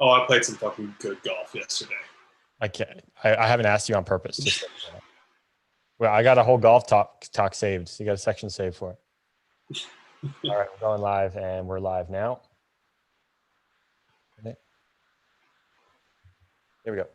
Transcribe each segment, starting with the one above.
Oh, I played some fucking good golf yesterday. I can't. I haven't asked you on purpose. Just well, I got a whole golf talk saved. So you got a section saved for it. All right, we're going live, and we're live now. Okay. Here we go.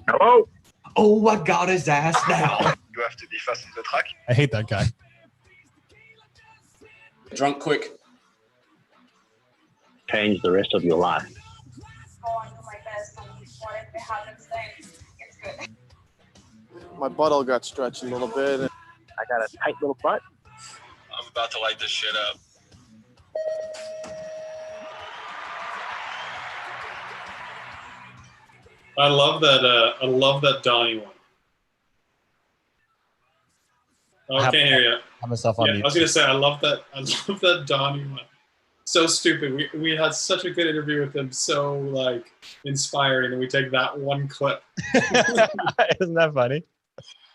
Hello? Oh, I got his ass now. You have to be fast on the track. I hate that guy. Drunk quick. Change the rest of your life. Going for my best and whatever happens next, it's good. My butthole got stretched a little bit. I got a tight little butt. I'm about to light this shit up. I love that Donnie one. Oh, I can't hear you. Have myself on Yeah, mute. I was gonna say I love that Donnie one. So stupid. We had such a good interview with him, so like inspiring, and we take that one clip. Isn't that funny?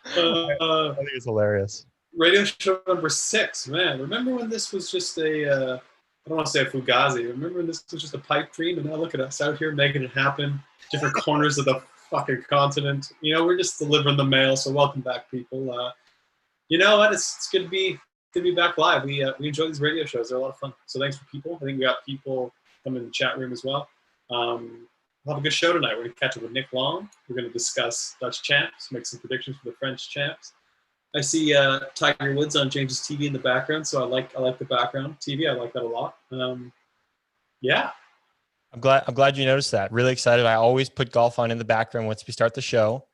I think it's hilarious. Radio show number 6, man. Remember when this was just a I don't want to say a fugazi. Remember when this was just a pipe dream, and now look at us out here making it happen. Different corners of the fucking continent. You know, we're just delivering the mail. So welcome back, people. You know what? It's good to be back live. We enjoy these radio shows. They're a lot of fun. So thanks for people. I think we got people coming in the chat room as well. We'll have a good show tonight. We're going to catch up with Nic Long. We're going to discuss Dutch champs, make some predictions for the French champs. I see Tiger Woods on James's TV in the background, so I like the background TV. I like that a lot. Yeah. I'm glad you noticed that. Really excited. I always put golf on in the background once we start the show.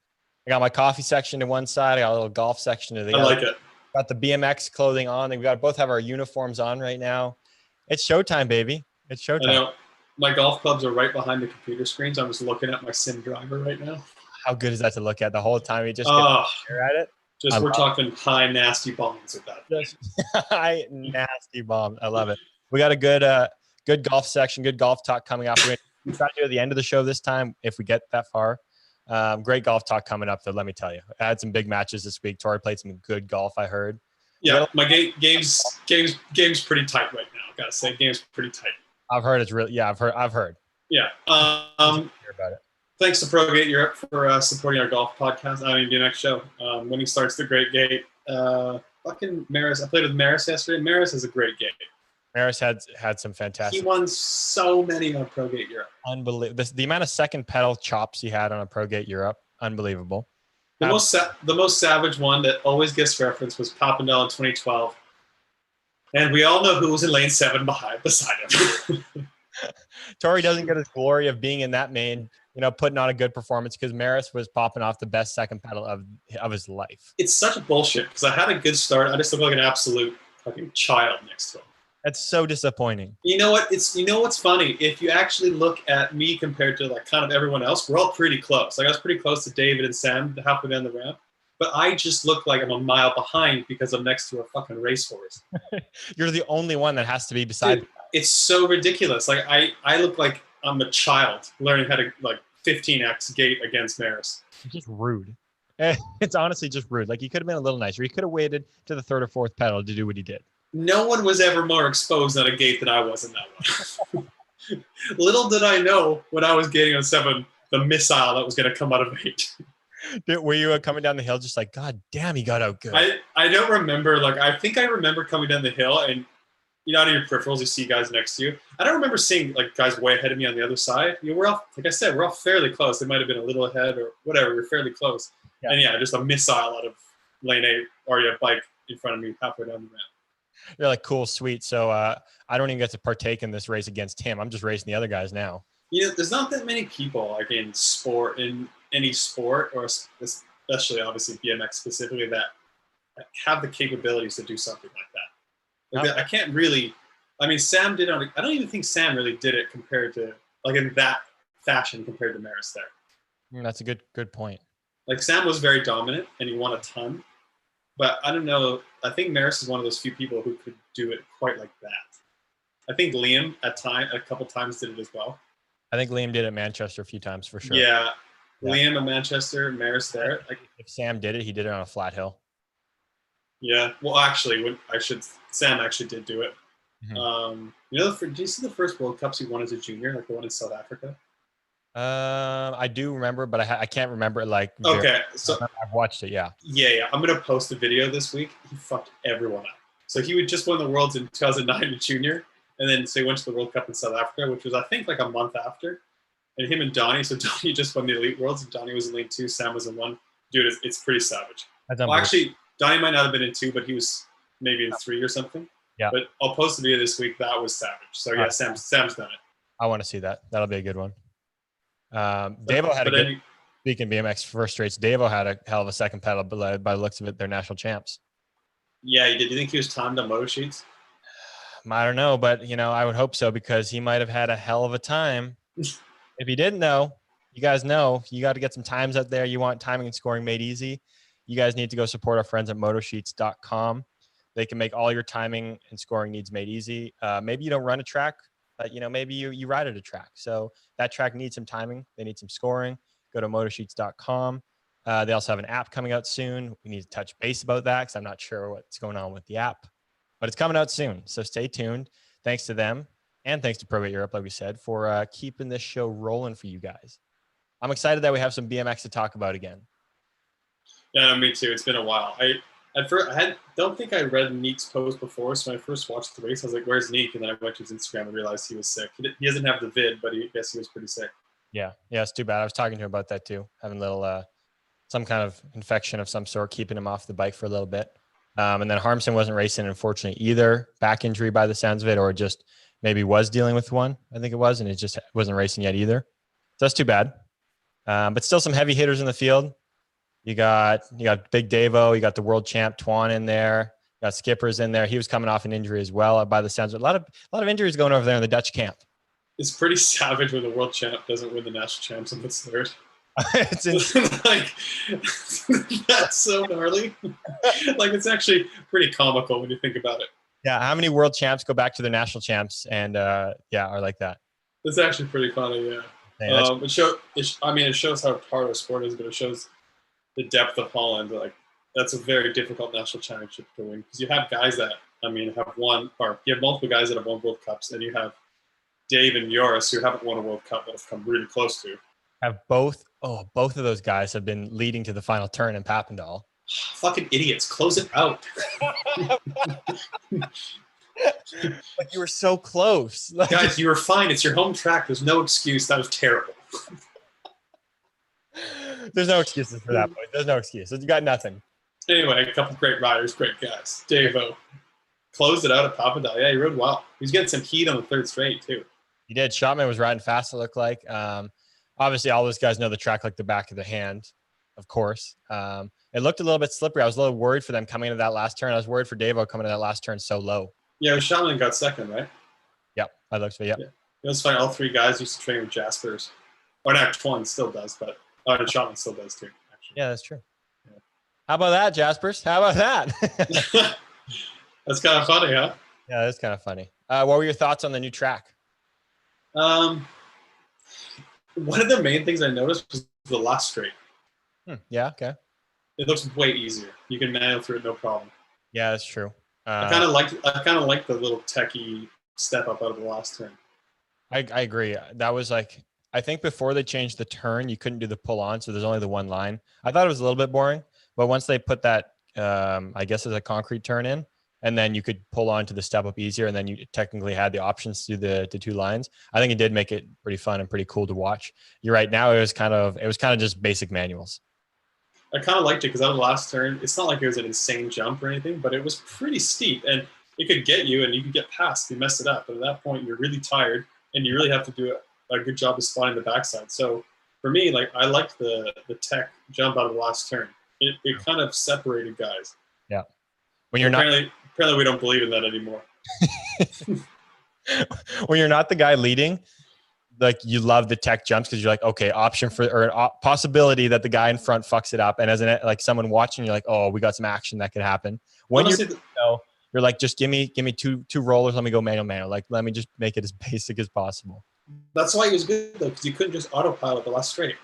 I got my coffee section to one side. I got a little golf section to the other. I like it. Got the BMX clothing on. We got both have our uniforms on right now. It's showtime, baby. It's showtime. I know. My golf clubs are right behind the computer screens. I'm just looking at my sim driver right now. How good is that to look at the whole time? You just stare at it. We're talking high nasty bombs with that. Just high nasty bombs. I love it. We got a good golf section, good golf talk coming up. We're going to try to do it at the end of the show this time if we get that far. Great golf talk coming up, though, let me tell you. I had some big matches this week. Tori played some good golf, I heard. Yeah, my game's pretty tight right now. Gotta say, game's pretty tight. I've heard it's really. Yeah, I've heard. Yeah. Hear about it. Thanks to ProGate Europe for supporting our golf podcast. I mean, the next show. Winning starts the great gate. Fucking Maris. I played with Maris yesterday. Maris is a great gate. Maris had some fantastic. He won so many on ProGate Europe. Unbelievable. The amount of second pedal chops he had on a ProGate Europe, unbelievable. The most savage one that always gets referenced was Papendal in 2012. And we all know who was in lane 7 beside him. Tori doesn't get his glory of being in that main, putting on a good performance because Maris was popping off the best second pedal of his life. It's such bullshit because I had a good start. I just look like an absolute fucking child next to him. That's so disappointing. You know what? What's funny? If you actually look at me compared to like kind of everyone else, we're all pretty close. Like I was pretty close to David and Sam halfway down the ramp. But I just look like I'm a mile behind because I'm next to a fucking racehorse. You're the only one that has to be beside. Dude, it's so ridiculous. Like I look like I'm a child learning how to like 15x gate against Maris. It's just rude. It's honestly just rude. Like he could have been a little nicer. He could have waited to the third or fourth pedal to do what he did. No one was ever more exposed on a gate than I was in that one. Little did I know when I was gating on 7 the missile that was going to come out of it. Were you coming down the hill just like, God damn, he got out good? I don't remember. Like, I think I remember coming down the hill and, you know, out of your peripherals, you see guys next to you. I don't remember seeing like guys way ahead of me on the other side. You know, we're all, like I said, we're all fairly close. They might have been a little ahead or whatever. We're fairly close. Yeah. And yeah, just a missile out of lane 8 or a bike in front of me halfway down the ramp. You're like, cool, sweet. So I don't even get to partake in this race against him. I'm just racing the other guys now. You know, there's not that many people like in any sport, or especially obviously BMX specifically, that have the capabilities to do something like that. Like, I can't really. I mean, Sam did on. I don't even think Sam really did it compared to like in that fashion compared to Maris there. That's a good point. Like Sam was very dominant and he won a ton, but I don't know. I think Maris is one of those few people who could do it quite like that. I think Liam a couple times did it as well. I think Liam did it at Manchester a few times for sure. Yeah. Liam at Manchester, Maris there. Like, if Sam did it, he did it on a flat hill. Yeah. Well, actually, Sam actually did do it. Mm-hmm. You know, do you see the first World Cups he won as a junior, like the one in South Africa? I do remember, but I can't remember it like. Okay, so I've watched it. Yeah. Yeah. I'm gonna post a video this week. He fucked everyone up. So he would just won the Worlds in 2009 in junior, and then so he went to the World Cup in South Africa, which was I think like a month after. And him and Donnie. So Donnie just won the Elite Worlds, and Donnie was in lane 2. Sam was in 1. Dude, it's pretty savage. Well, actually, Donnie might not have been in 2, but he was maybe in 3 or something. Yeah. But I'll post the video this week. That was savage. So yeah, Sam's done it. I want to see that. That'll be a good one. Davo had speaking of BMX first race, Davo had a hell of a second pedal, but by the looks of it, they're national champs. Yeah, he did. Do you think he was timed on motor sheets? I don't know, but you know, I would hope so because he might have had a hell of a time. If he didn't know, you guys know, you got to get some times out there. You want timing and scoring made easy. You guys need to go support our friends at motosheets.com. They can make all your timing and scoring needs made easy. Maybe you don't run a track, but you know, maybe you ride at a track. So that track needs some timing. They need some scoring. Go to motosheets.com. They also have an app coming out soon. We need to touch base about that because I'm not sure what's going on with the app, but it's coming out soon. So stay tuned. Thanks to them. And thanks to Probate Europe, like we said, for keeping this show rolling for you guys. I'm excited that we have some BMX to talk about again. Yeah, me too. It's been a while. I don't think I read Nic's post before, so when I first watched the race, I was like, where's Nic? And then I went to his Instagram and realized he was sick. He doesn't have the vid, but I guess he was pretty sick. Yeah, it's too bad. I was talking to him about that too, having a little some kind of infection of some sort, keeping him off the bike for a little bit. And then Harmson wasn't racing, unfortunately, either. Back injury by the sounds of it, or just maybe was dealing with one, I think it was, and it just wasn't racing yet either. So that's too bad. But still some heavy hitters in the field. You got Big Davo, you got the world champ Twan in there, you got Skippers in there. He was coming off an injury as well by the sounds of it. A lot of injuries going over there in the Dutch camp. It's pretty savage when the world champ doesn't win the national champs and it's third. It's like that's so gnarly. Like it's actually pretty comical when you think about it. Yeah, how many world champs go back to their national champs and are like that? It's actually pretty funny, yeah. It shows how hard a sport is, but it shows the depth of Holland. Like that's a very difficult national championship to win because you have guys that have won, or you have multiple guys that have won World Cups, and you have Dave and Joris who haven't won a World Cup but have come really close to. Have both of those guys have been leading to the final turn in Papendal. Fucking idiots, close it out. Like you were so close. Guys, you were fine. It's your home track. There's no excuse. That was terrible. There's no excuses for that point. There's no excuses. You got nothing. Anyway, a couple great riders, great guys. Davo closed it out at Papendal. Yeah, he rode well. He was getting some heat on the third straight, too. He did. Shotman was riding fast, it looked like. Obviously, all those guys know the track like the back of their hand, of course. It looked a little bit slippery. I was a little worried for them coming into that last turn. I was worried for Davo coming into that last turn so low. Yeah, Shotman got second, right? Yep, I looked for Yep. Yeah. It was funny. All three guys used to train with Jaspers. Or not, Twan still does, but Shotman still does too, actually. Yeah, that's true. Yeah. How about that, Jaspers? How about that? That's kind of funny, huh? Yeah, that's kind of funny. What were your thoughts on the new track? One of the main things I noticed was the last straight. Yeah, okay. It looks way easier. You can manual through it, no problem. Yeah, that's true. I kind of like the little techie step up out of the last turn. I agree. That was like, I think before they changed the turn, you couldn't do the pull on, so there's only the one line. I thought it was a little bit boring, but once they put that, I guess it's a concrete turn in, and then you could pull on to the step up easier, and then you technically had the options to do the two lines. I think it did make it pretty fun and pretty cool to watch. You're right. Now it was kind of just basic manuals. I kind of liked it because out of the last turn, it's not like it was an insane jump or anything, but it was pretty steep, and it could get you, and you could get past. You mess it up, but at that point, you're really tired, and you really have to do a good job of spotting the backside. So for me, like I liked the tech jump out of the last turn. It kind of separated guys. Yeah. When you're apparently we don't believe in that anymore. When you're not the guy leading, like you love the tech jumps because you're like, okay, option for or possibility that the guy in front fucks it up, and as an like someone watching, you're like, oh, we got some action that could happen. When you're like, just give me two rollers, let me go manual. Like, let me just make it as basic as possible. That's why he was good though, because you couldn't just autopilot the last straight.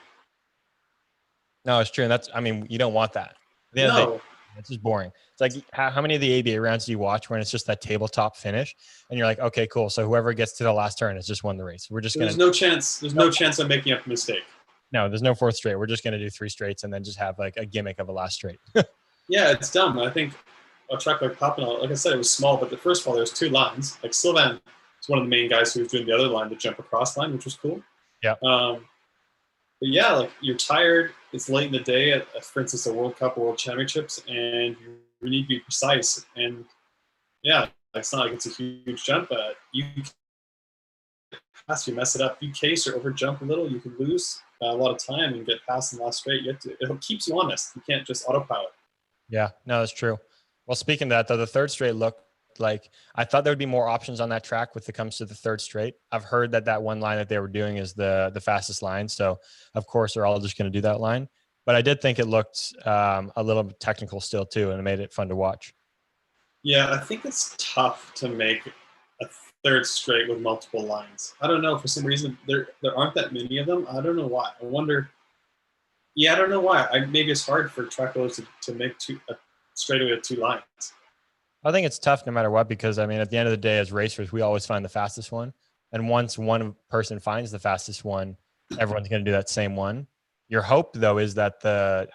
No, it's true, and you don't want that. No. It's just boring. It's like how many of the ABA rounds do you watch when it's just that tabletop finish, and you're like, okay, cool. So whoever gets to the last turn has just won the race. We're just There's no chance. There's no chance of making up a mistake. No, there's no fourth straight. We're just gonna do three straights and then just have like a gimmick of a last straight. Yeah, it's dumb. I think a track like Papendal, like I said, it was small, but first of all, there's two lines. Like Sylvain is one of the main guys who was doing the other line, the jump across line, which was cool. Yeah. But yeah, like you're tired. It's late in the day at for instance, the World Cup or World Championships, and you need to be precise. And yeah, it's not like it's a huge jump, but you mess it up. You case or over jump a little, you can lose a lot of time and get past in the last straight. It keeps you honest. You can't just autopilot. Yeah, no, that's true. Well, speaking of that, though, the third straight looked like I thought there would be more options on that track when it comes to the third straight. I've heard that one line that they were doing is the fastest line. So, of course, they're all just going to do that line. But I did think it looked a little technical still, too, and it made it fun to watch. Yeah, I think it's tough to make a third straight with multiple lines. I don't know. For some reason, there aren't that many of them. I don't know why. I wonder. Yeah, I don't know why. Maybe it's hard for track rollers to make a straightaway with two lines. I think it's tough no matter what, because I mean, at the end of the day, as racers, we always find the fastest one. And once one person finds the fastest one, everyone's going to do that same one. Your hope, though, is that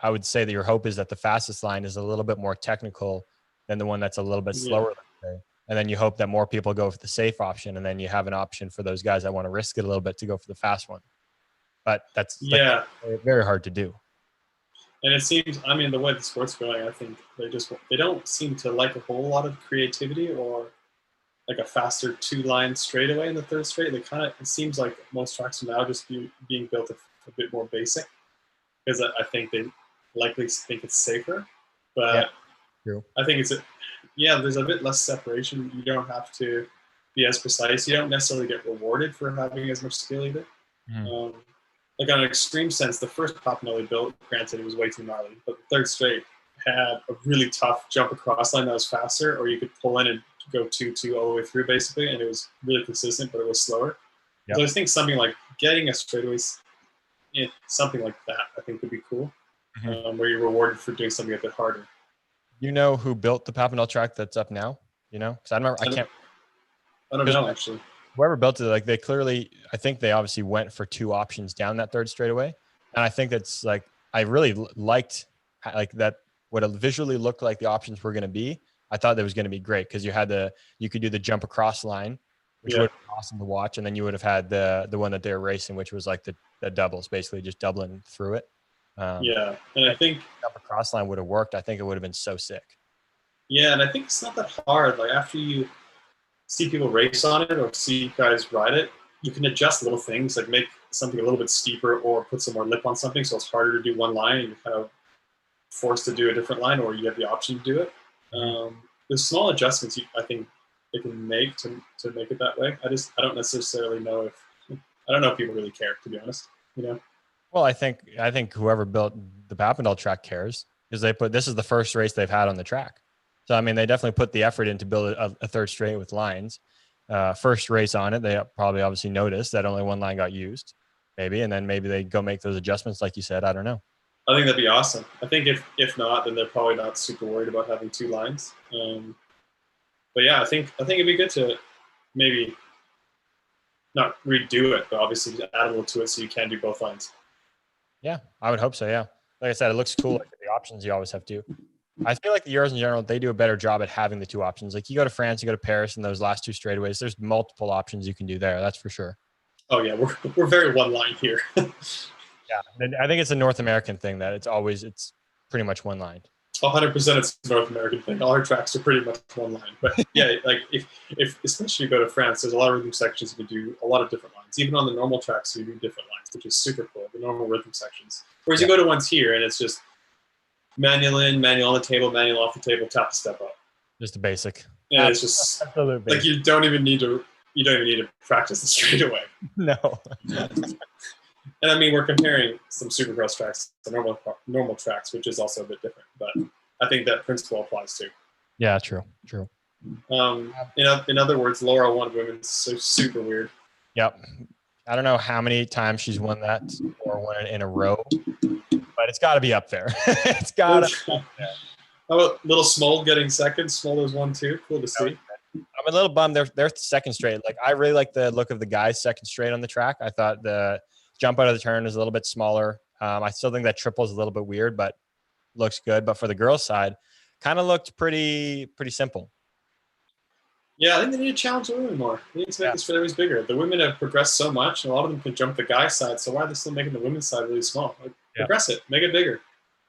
I would say that your hope is that the fastest line is a little bit more technical than the one that's a little bit slower. Yeah. And then you hope that more people go for the safe option, and then you have an option for those guys that want to risk it a little bit to go for the fast one. But that's very hard to do. And it seems, I mean, the way the sport's going, I think they don't seem to like a whole lot of creativity or like a faster two-line straightaway in the third straight. It seems like most tracks are now just being built a bit more basic, because I think they likely think it's safer. But true. I think there's a bit less separation. You don't have to be as precise. You don't necessarily get rewarded for having as much skill either. Mm. Like on an extreme sense, the first Papendal they built, granted it was way too gnarly, but the third straight had a really tough jump across line that was faster, or you could pull in and go 2-2 all the way through basically, and it was really consistent, but it was slower. Yep. So I think something like getting a straightaway, something like that, I think would be cool, where you're rewarded for doing something a bit harder. You know who built the Papendal track that's up now? You know, because I don't know actually. Whoever built it, like I think they obviously went for two options down that third straightaway. And I think that's like, I really liked like that, what it visually looked like the options were going to be. I thought that was going to be great because you could do the jump across line, which would have been awesome to watch. And then you would have had the one that they were racing, which was like the doubles, basically just doubling through it. And I think jump across line would have worked. I think it would have been so sick. Yeah, and I think it's not that hard. Like after you see people race on it or see guys ride it, you can adjust little things, like make something a little bit steeper or put some more lip on something so it's harder to do one line and you're kind of forced to do a different line, or you have the option to do it. There's small adjustments I think they can make to make it that way. I don't necessarily know if people really care, to be honest. You know? Well, I think whoever built the Papendal track cares, because this is the first race they've had on the track. So, I mean, they definitely put the effort in to build a third straight with lines. First race on it, they probably obviously noticed that only one line got used, maybe, and then maybe they go make those adjustments like you said. I don't know. I think that'd be awesome. I think if not, then they're probably not super worried about having two lines. But yeah, I think it'd be good to maybe not redo it, but obviously add a little to it so you can do both lines. Yeah, I would hope so. Yeah, like I said, it looks cool. Like the options you always have to. I feel like the Euros in general, they do a better job at having the two options. Like you go to France, you go to Paris, and those last two straightaways, there's multiple options you can do there. That's for sure. Oh yeah, we're very one line here. Yeah, and I think it's a North American thing that it's pretty much one line. 100% it's a North American thing. All our tracks are pretty much one line. But yeah, like if especially you go to France, there's a lot of rhythm sections you can do a lot of different lines. Even on the normal tracks, you do different lines, which is super cool. The normal rhythm sections. Whereas you go to ones here, and it's just manual in, manual on the table, manual off the table, tap to step up. Just the basic. And it's just Absolutely. like you don't even need to practice it straight away. No. And I mean, we're comparing some Supercross tracks to normal tracks, which is also a bit different. But I think that principle applies too. Yeah, true. In other words, Laura won women's so super weird. Yep. I don't know how many times she's won that or won it in a row, but it's got to be up there. It's got to be up there. How about little Smold getting second? Smold has won too. Cool to see. I'm a little bummed they're second straight. Like I really like the look of the guys second straight on the track. I thought the jump out of the turn is a little bit smaller. I still think that triple is a little bit weird, but looks good. But for the girls' side, kind of looked pretty simple. Yeah, I think they need to challenge the women more. They need to make this fairways bigger. The women have progressed so much, and a lot of them can jump the guys' side. So why are they still making the women's side really small? Like, progress it, make it bigger.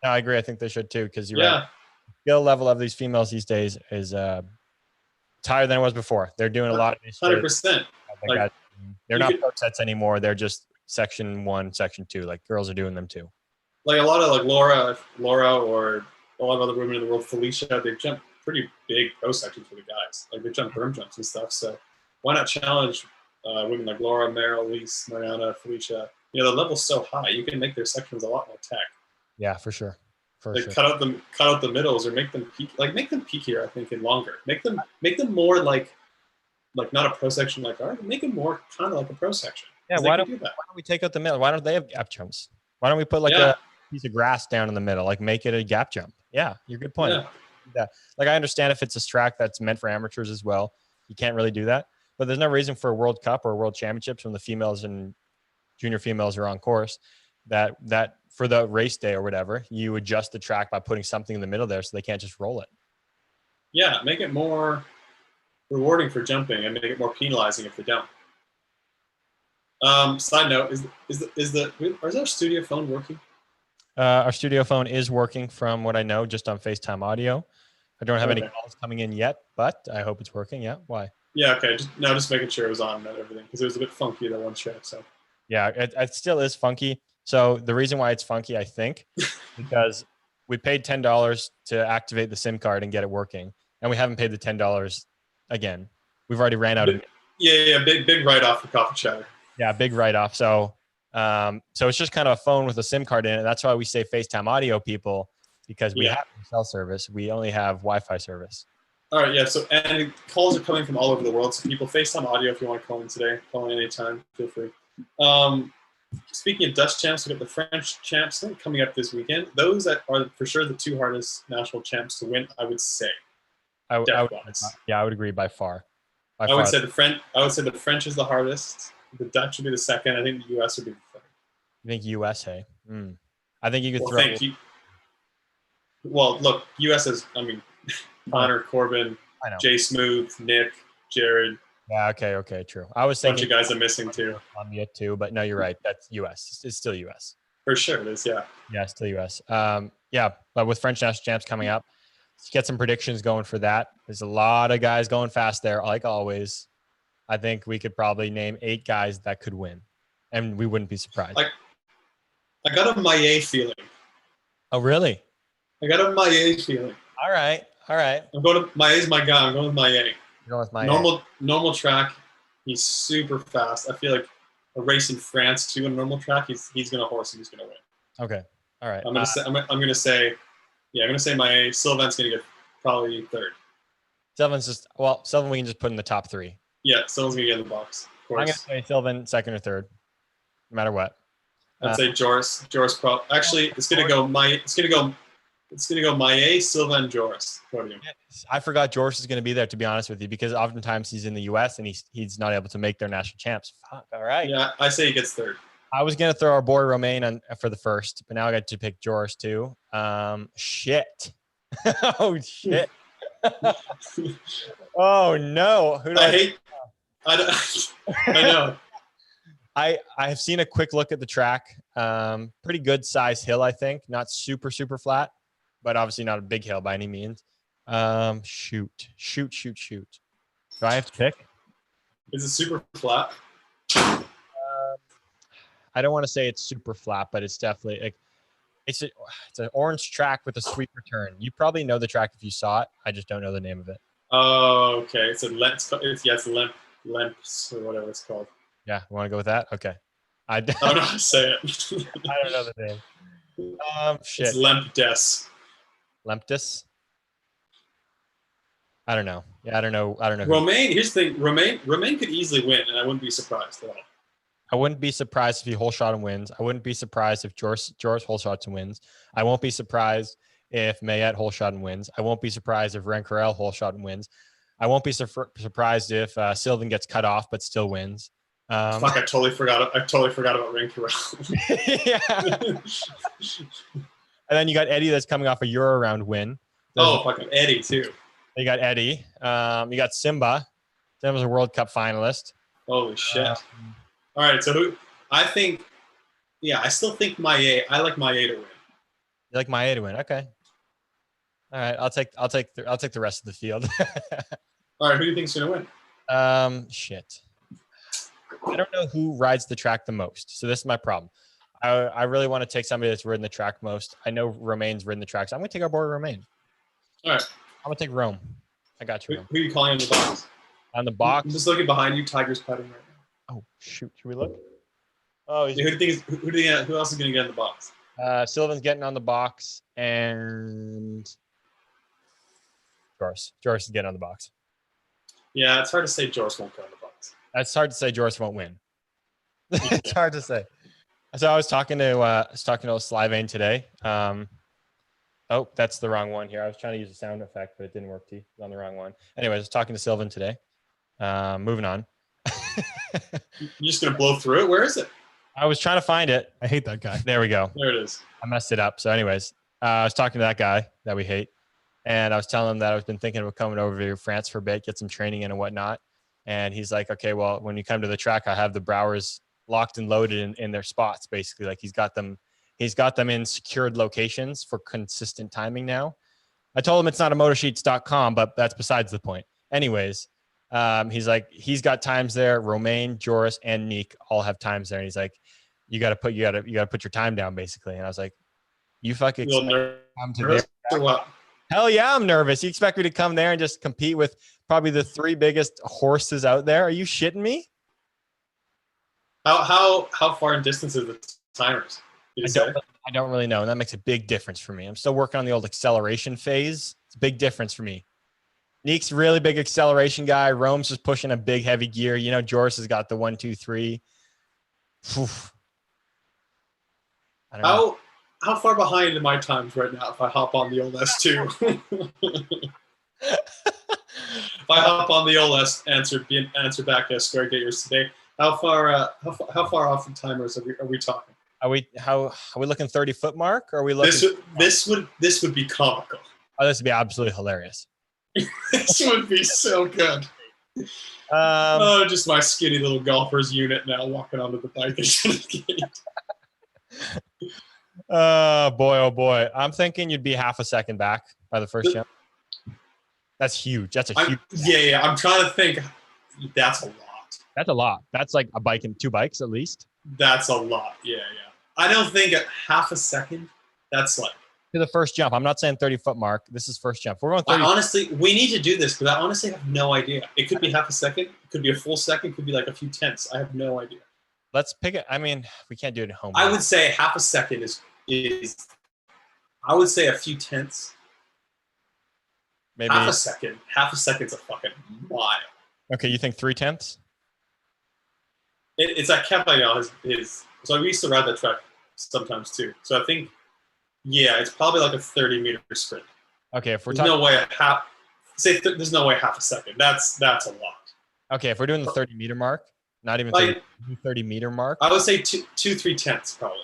No, I agree. I think they should too, because you're right. The skill level of these females these days is higher than it was before. They're doing a lot of these. 100%. Like, they're not pro sets anymore. They're just section 1, section 2. Like girls are doing them too. Like a lot of like Laura, or a lot of other women in the world, Felicia, they've jumped pretty big pro sections for the guys. Like they jump berm jumps and stuff. So why not challenge women like Laura, Meryl, Lise, Mariana, Felicia? You know, the level's so high. You can make their sections a lot more tech. Yeah, for sure. Cut out the middles, or make them peak. Like make them peakier, I think, and longer. Make them more like not a pro section like ours. Make them more kind of like a pro section. Yeah, why don't we take out the middle? Why don't they have gap jumps? Why don't we put like a piece of grass down in the middle? Like make it a gap jump. Yeah, you're a good point. Yeah. Like I understand if it's a track that's meant for amateurs as well, you can't really do that. But there's no reason for a World Cup or World Championships when the females and junior females are on course that for the race day or whatever, you adjust the track by putting something in the middle there so they can't just roll it. Yeah, make it more rewarding for jumping and make it more penalizing if they don't. Side note, is our studio phone working? Our studio phone is working from what I know, just on FaceTime audio. I don't have any calls coming in yet, but I hope it's working. Yeah. Why? Yeah. Okay. Just making sure it was on and everything, because it was a bit funky that one track. So. Yeah, it still is funky. So the reason why it's funky, I think, because we paid $10 to activate the SIM card and get it working, and we haven't paid the $10 again. We've already ran out of it. Yeah. Big write-off for Coffee Chatter. Yeah, big write-off. So it's just kind of a phone with a SIM card in it. That's why we say FaceTime audio, people, because we have no cell service. We only have Wi-Fi service. All right, yeah. So, and calls are coming from all over the world. So people, FaceTime audio if you want to call in today. Call in anytime. Feel free. Speaking of Dutch champs, we got the French champs coming up this weekend. Those that are for sure the two hardest national champs to win, I would say. I would agree by far. I would say the French is the hardest. The Dutch would be the second. I think the U.S. would be the third. You think U.S., hey? I think you could throw. Well, look, U.S. is, Connor, Corbin, Jay Smooth, Nick, Jared. Yeah, okay, true. I was thinking a bunch of guys are missing too. Columbia too, but no, you're right. That's U.S. It's still U.S. For sure it is, yeah. Yeah, still U.S. But with French national champs coming up, let's get some predictions going for that. There's a lot of guys going fast there, like always. I think we could probably name 8 guys that could win, and we wouldn't be surprised. I got a Maillet feeling. Oh, really? I got a Maillet feeling. All right. I'm going to Maillet's my guy. I'm going with Maillet. You're going with Maillet. Normal track. He's super fast. I feel like a race in France too, in a normal track, he's going to horse and he's going to win. Okay. All right. I'm going to say Maillet. Sylvain's going to get probably third. Sylvain we can just put in the top 3. Yeah, Sylvain's going to get in the box. Of course. I'm going to say Sylvain second or third, no matter what. I'd say Joris. Actually, it's going to go It's going to go Maillet, Silva, and Joris. Podium. I forgot Joris is going to be there, to be honest with you, because oftentimes he's in the U.S. and he's not able to make their national champs. Fuck, all right. Yeah, I say he gets third. I was going to throw our boy Romain on for the first, but now I got to pick Joris too. Shit. Oh, shit. Oh, no. Who do I know. I have seen a quick look at the track. Pretty good size hill, I think. Not super, super flat, but obviously not a big hill by any means. Shoot. Do I have to pick? Is it super flat? I don't want to say it's super flat, but it's definitely like it's an orange track with a sweep return. You probably know the track if you saw it. I just don't know the name of it. Oh, okay. It's Lemps or whatever it's called. Yeah, you want to go with that? Okay. I don't know how to say it. I don't know the name. Shit. It's Lempdes. Lemptis? I don't know. Yeah, I don't know. Romain, here's the thing. Romain could easily win, and I wouldn't be surprised at all. I wouldn't be surprised if he whole shot and wins. I wouldn't be surprised if Joris whole shots and wins. I won't be surprised if Maillet whole shot and wins. I won't be surprised if Rencarel whole shot and wins. I won't be surprised if Sylvain gets cut off but still wins. Fuck! I totally forgot about Rencarel. Yeah. And then you got Eddie that's coming off a Euro round win. Fucking Eddie too. You got Eddie. You got Simba. Simba's a World Cup finalist. Holy shit! All right, so I still think Maillet. I like Maillet to win. You like Maillet to win? Okay. All right, I'll take the rest of the field. All right, who do you think's gonna win? Shit. I don't know who rides the track the most, so this is my problem. I really want to take somebody that's ridden the track most. I know Romain's ridden the track, so I'm gonna take our boy Romain. All right, I'm gonna take Rome. I got you. Who are you calling on the box? On the box. I'm just looking behind you. Tiger's putting right now. Oh shoot! Should we look? Oh, who else is gonna get in the box? Sylvain's getting on the box, and Joris. Joris is getting on the box. Yeah, it's hard to say Joris won't go in the box. It's hard to say Joris won't win. It's hard to say. So I was talking to Slyvane today. Oh, that's the wrong one here. I was trying to use a sound effect, but it didn't work. It was on the wrong one. Anyways, I was talking to Sylvain today. Moving on. You're just gonna blow through it? Where is it? I was trying to find it. I hate that guy. There we go. There it is. I messed it up. So anyways, I was talking to that guy that we hate. And I was telling him that I've been thinking of coming over to France for a bit, get some training in and whatnot. And he's like, okay, well, when you come to the track, I have the Browers locked and loaded in their spots, basically. Like he's got them in secured locations for consistent timing now. I told him it's not a motorsheets.com, but that's besides the point. Anyways, he's like, he's got times there. Romain, Joris, and Nic all have times there. And he's like, you gotta put your time down, basically. And I was like, you fucking come to this. Hell yeah, I'm nervous. You expect me to come there and just compete with probably the 3 biggest horses out there? Are you shitting me? How far in distance is the timers? I don't really know, and that makes a big difference for me. I'm still working on the old acceleration phase. It's a big difference for me. Nic's really big acceleration guy. Rome's just pushing a big heavy gear. You know, Joris has got the 1, 2, 3. Oof. I don't know. How far behind am I times right now if I hop on the old S2? If I hop on the old answer back square get yours today. How far off the timers are we talking? Are we looking 30-foot mark? Or are we looking? This would be comical. Oh, this would be absolutely hilarious. This would be so good. Just my skinny little golfer's unit now walking onto the bike into the gate. Oh boy. I'm thinking you'd be half a second back by the first jump. That's huge. That's a huge. Yeah. I'm trying to think. That's a lot. That's a lot. That's like a bike and 2 bikes at least. That's a lot. Yeah. I don't think at half a second. That's like to the first jump. I'm not saying 30-foot mark. This is first jump. We're going 30. Honestly, we need to do this because I honestly have no idea. It could be half a second. It could be a full second. It could be like a few tenths. I have no idea. Let's pick it. I mean, we can't do it at home. I would say half a second is. I would say a few tenths. Maybe half a second. Half a second's a fucking mile. Okay, you think 3 tenths? It's like Capillon his. So we used to ride that track sometimes too. So I think Yeah, it's probably like a 30-meter sprint. Okay, if we're There's talking, no way there's no way half a second. That's a lot. okay, if we're doing the 30-meter mark, not even Like 30-meter mark. I would say 3/10 probably.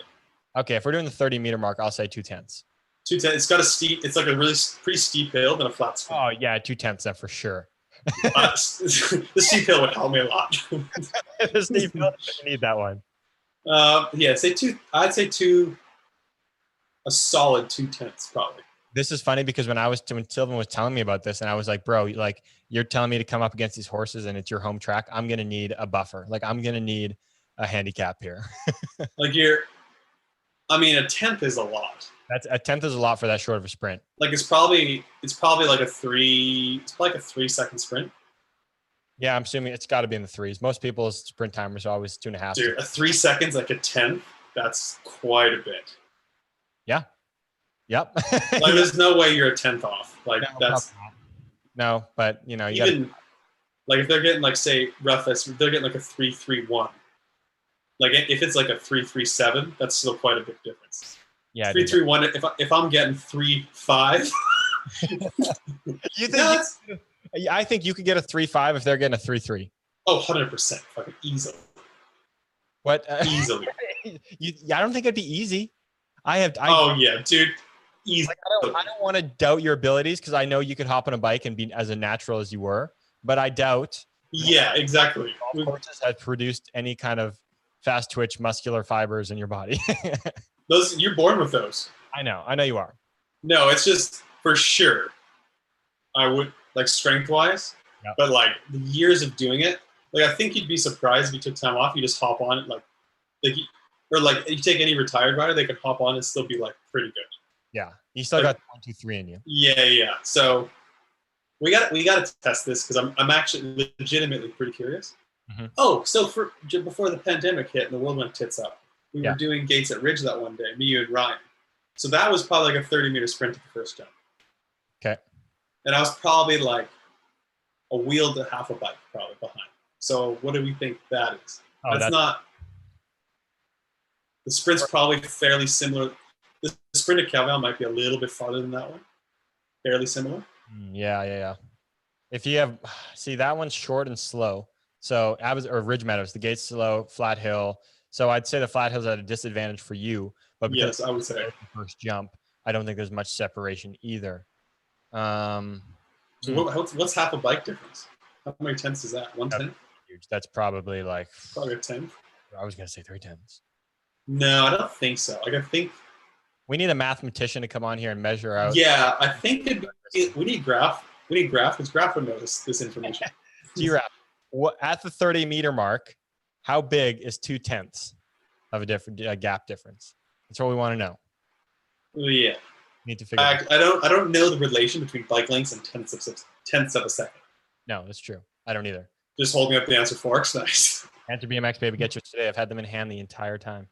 Okay, if we're doing the 30-meter mark, I'll say 2/10. 2/10. It's got a steep. It's like a really pretty steep hill and a flat sprint. Oh yeah, 2/10 then for sure. The steep hill would help me a lot. The steep hill, you need that one. Yeah, I'd say two. A solid 2/10 probably. This is funny because when Sylvan was telling me about this, and I was like, bro, like you're telling me to come up against these horses and it's your home track. I'm gonna need a buffer. Like I'm gonna need a handicap here. Like a 10th is a lot. That's a 10th is a lot for that short of a sprint. Like it's probably like a 3-second sprint. Yeah, I'm assuming it's got to be in the threes. Most people's sprint timers are always 2.5. Dude, a 3 seconds, like a 10th, that's quite a bit. Yeah. Yep. Like there's no way you're a 10th off. Like no, but you know, you even like if they're getting like say roughest, they're getting like a 3.31. Like if it's like a 3.37, that's still quite a big difference. Yeah. 3.31. If I'm getting 3.5, you think? I think you could get a 3.5 if they're getting a 3.3. Oh, 100%, fucking easily. What? Easily. I don't think it'd be easy. Oh yeah, dude. Easy. Like, I don't want to doubt your abilities because I know you could hop on a bike and be as natural as you were, but I doubt. Yeah, exactly. Golf courses have produced any kind of fast twitch muscular fibers in your body. Those you're born with those. I know you are. No, it's just for sure. I would like strength wise, yep. But like the years of doing it, like I think you'd be surprised if you took time off. You just hop on it, like if you take any retired rider, they could hop on and still be like pretty good. Yeah, you still got 1, 2, 3 in you. Yeah. So we got to test this because I'm actually legitimately pretty curious. Mm-hmm. Oh, so before the pandemic hit and the world went tits up, we were doing gates at Ridge that one day, me, you, and Ryan. So that was probably like a 30-meter sprint at the first jump. Okay. And I was probably like a wheel to half a bike probably behind. So what do we think that is? Oh, that's not. The sprint's probably fairly similar. The sprint at Calvel might be a little bit farther than that one. Fairly similar. Yeah. If you have, that one's short and slow. So Ridge Meadows, the gate's slow, flat hill. So I'd say the flat hill's at a disadvantage for you. But because yes, I would say the first jump, I don't think there's much separation either. So what's half a bike difference? How many tenths is that? 1/10? That's probably like probably a 10th. I was gonna say 3/10. No, I don't think so. Like I think we need a mathematician to come on here and measure out. Yeah, I think we need Graph. We need Graph because Graph would know this information. G-Rap, at the 30-meter mark, how big is 2/10 of a gap difference? That's what we want to know. Yeah. Need to figure. I don't know the relation between bike lengths and tenths of a second. No, that's true. I don't either. Just holding up the answer forks, nice. Answer BMX baby, get yours today. I've had them in hand the entire time.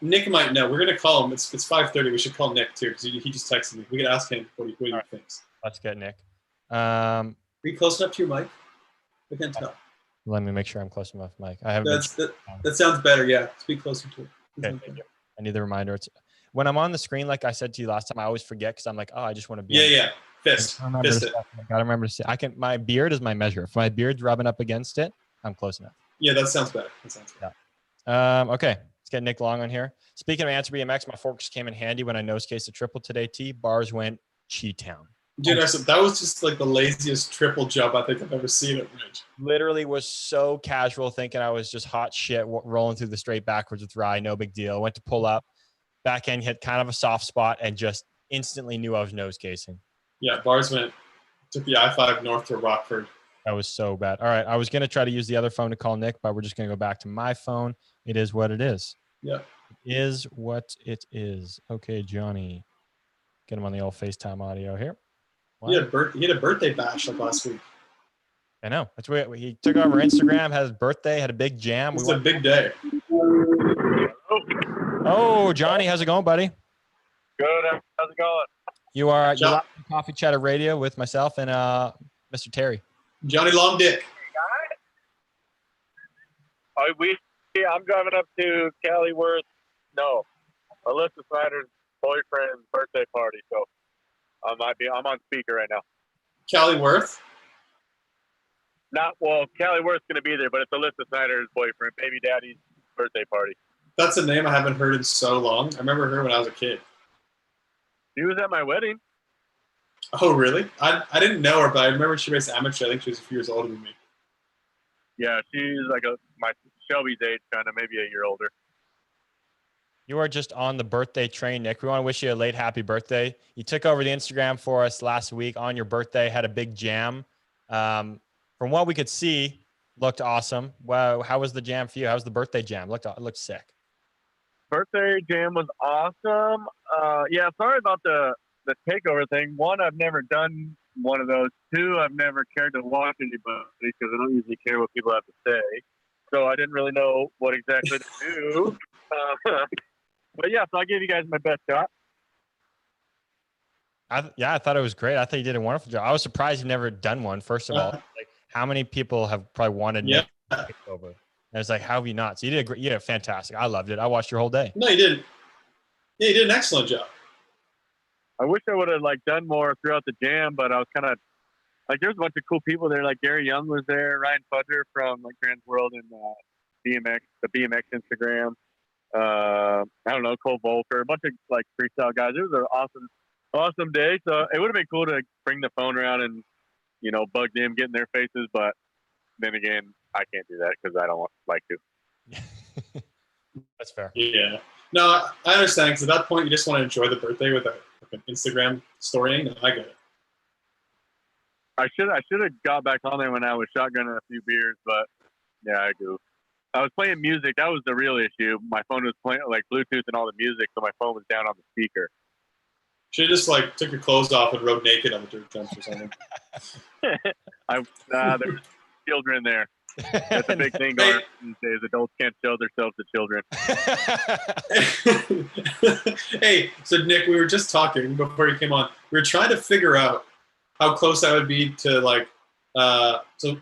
Nick might know. We're gonna call him. It's 5:30. We should call Nick too because he just texted me. We could ask him what he thinks. Let's get Nick. Are you close enough to your mic? I can't tell. Let me make sure I'm close enough, Mike. I haven't. That sounds better. Yeah, speak closer to it. Okay, I need the reminder. It's when I'm on the screen, like I said to you last time. I always forget because I'm like, oh, I just want to be. Yeah. Fist it. I gotta remember to say. My beard is my measure. If my beard's rubbing up against it, I'm close enough. Yeah, that sounds better. Yeah. Okay. Let's get Nic Long on here. Speaking of Answer BMX, my forks came in handy when I nose cased a triple today. Bars went Cheetown. Dude, that was just like the laziest triple jump I think I've ever seen at Ridge. Literally was so casual, thinking I was just hot shit rolling through the straight backwards with Rye. No big deal. Went to pull up. Back end hit kind of a soft spot and just instantly knew I was nose casing. Yeah, bars took the I-5 north to Rockford. That was so bad. All right, I was going to try to use the other phone to call Nick, but we're just going to go back to my phone. It is what it is. Yeah. It is what it is. Okay, Johnny. Get him on the old FaceTime audio here. Wow. He had a birthday bash like last week. I know. That's where he took over Instagram, had his birthday, had a big jam. It's a big day. Oh, Johnny, how's it going, buddy? Good. How's it going? You're on Coffee Chatter Radio with myself and Mr. Terry. Johnny Long Dick. I'm driving up to Callyworth. No, Alyssa Snyder's boyfriend's birthday party, so I'm on speaker right now. Callie Worth. Callie Worth's gonna be there, but it's Alyssa Snyder's boyfriend, baby daddy's birthday party. That's a name I haven't heard in so long. I remember her when I was a kid. She was at my wedding. Oh, really? I didn't know her, but I remember she raced amateur. I think she was a few years older than me. Yeah, she's like my Shelby's age, kind of maybe a year older. You are just on the birthday train, Nick. We want to wish you a late happy birthday. You took over the Instagram for us last week on your birthday, had a big jam. From what we could see, looked awesome. Wow, how was the jam for you? How was the birthday jam? It looked sick. Birthday jam was awesome. Yeah, sorry about the takeover thing. One, I've never done one of those. Two, I've never cared to watch anybody because I don't usually care what people have to say. So I didn't really know what exactly to do. But yeah, so I gave you guys my best shot. I thought it was great. I thought you did a wonderful job. I was surprised you've never done one. First of all, like how many people have probably wanted Nick to take over? And it's like, how have you not? So you did fantastic. I loved it. I watched your whole day. No, you didn't. Yeah, you did an excellent job. I wish I would have done more throughout the jam, but I was kind of there's a bunch of cool people there. Like Gary Young was there, Ryan Fudger from Trans World and BMX, the BMX Instagram. I don't know, Cole Volker, a bunch of freestyle guys. It was an awesome day. So it would have been cool to bring the phone around and bug them, get in their faces. But then again, I can't do that because I don't like to. That's fair. Yeah. No, I understand because at that point you just want to enjoy the birthday with an Instagram story. No, I get it. I should have got back on there when I was shotgunning a few beers, but yeah, I do. I was playing music. That was the real issue. My phone was playing Bluetooth and all the music, so my phone was down on the speaker. Should have just took your clothes off and rode naked on the dirt jumps or something. There were children there. That's a big thing going these days. Adults can't show themselves to children. Hey, so Nick, we were just talking before you came on. We were trying to figure out how close I would be to so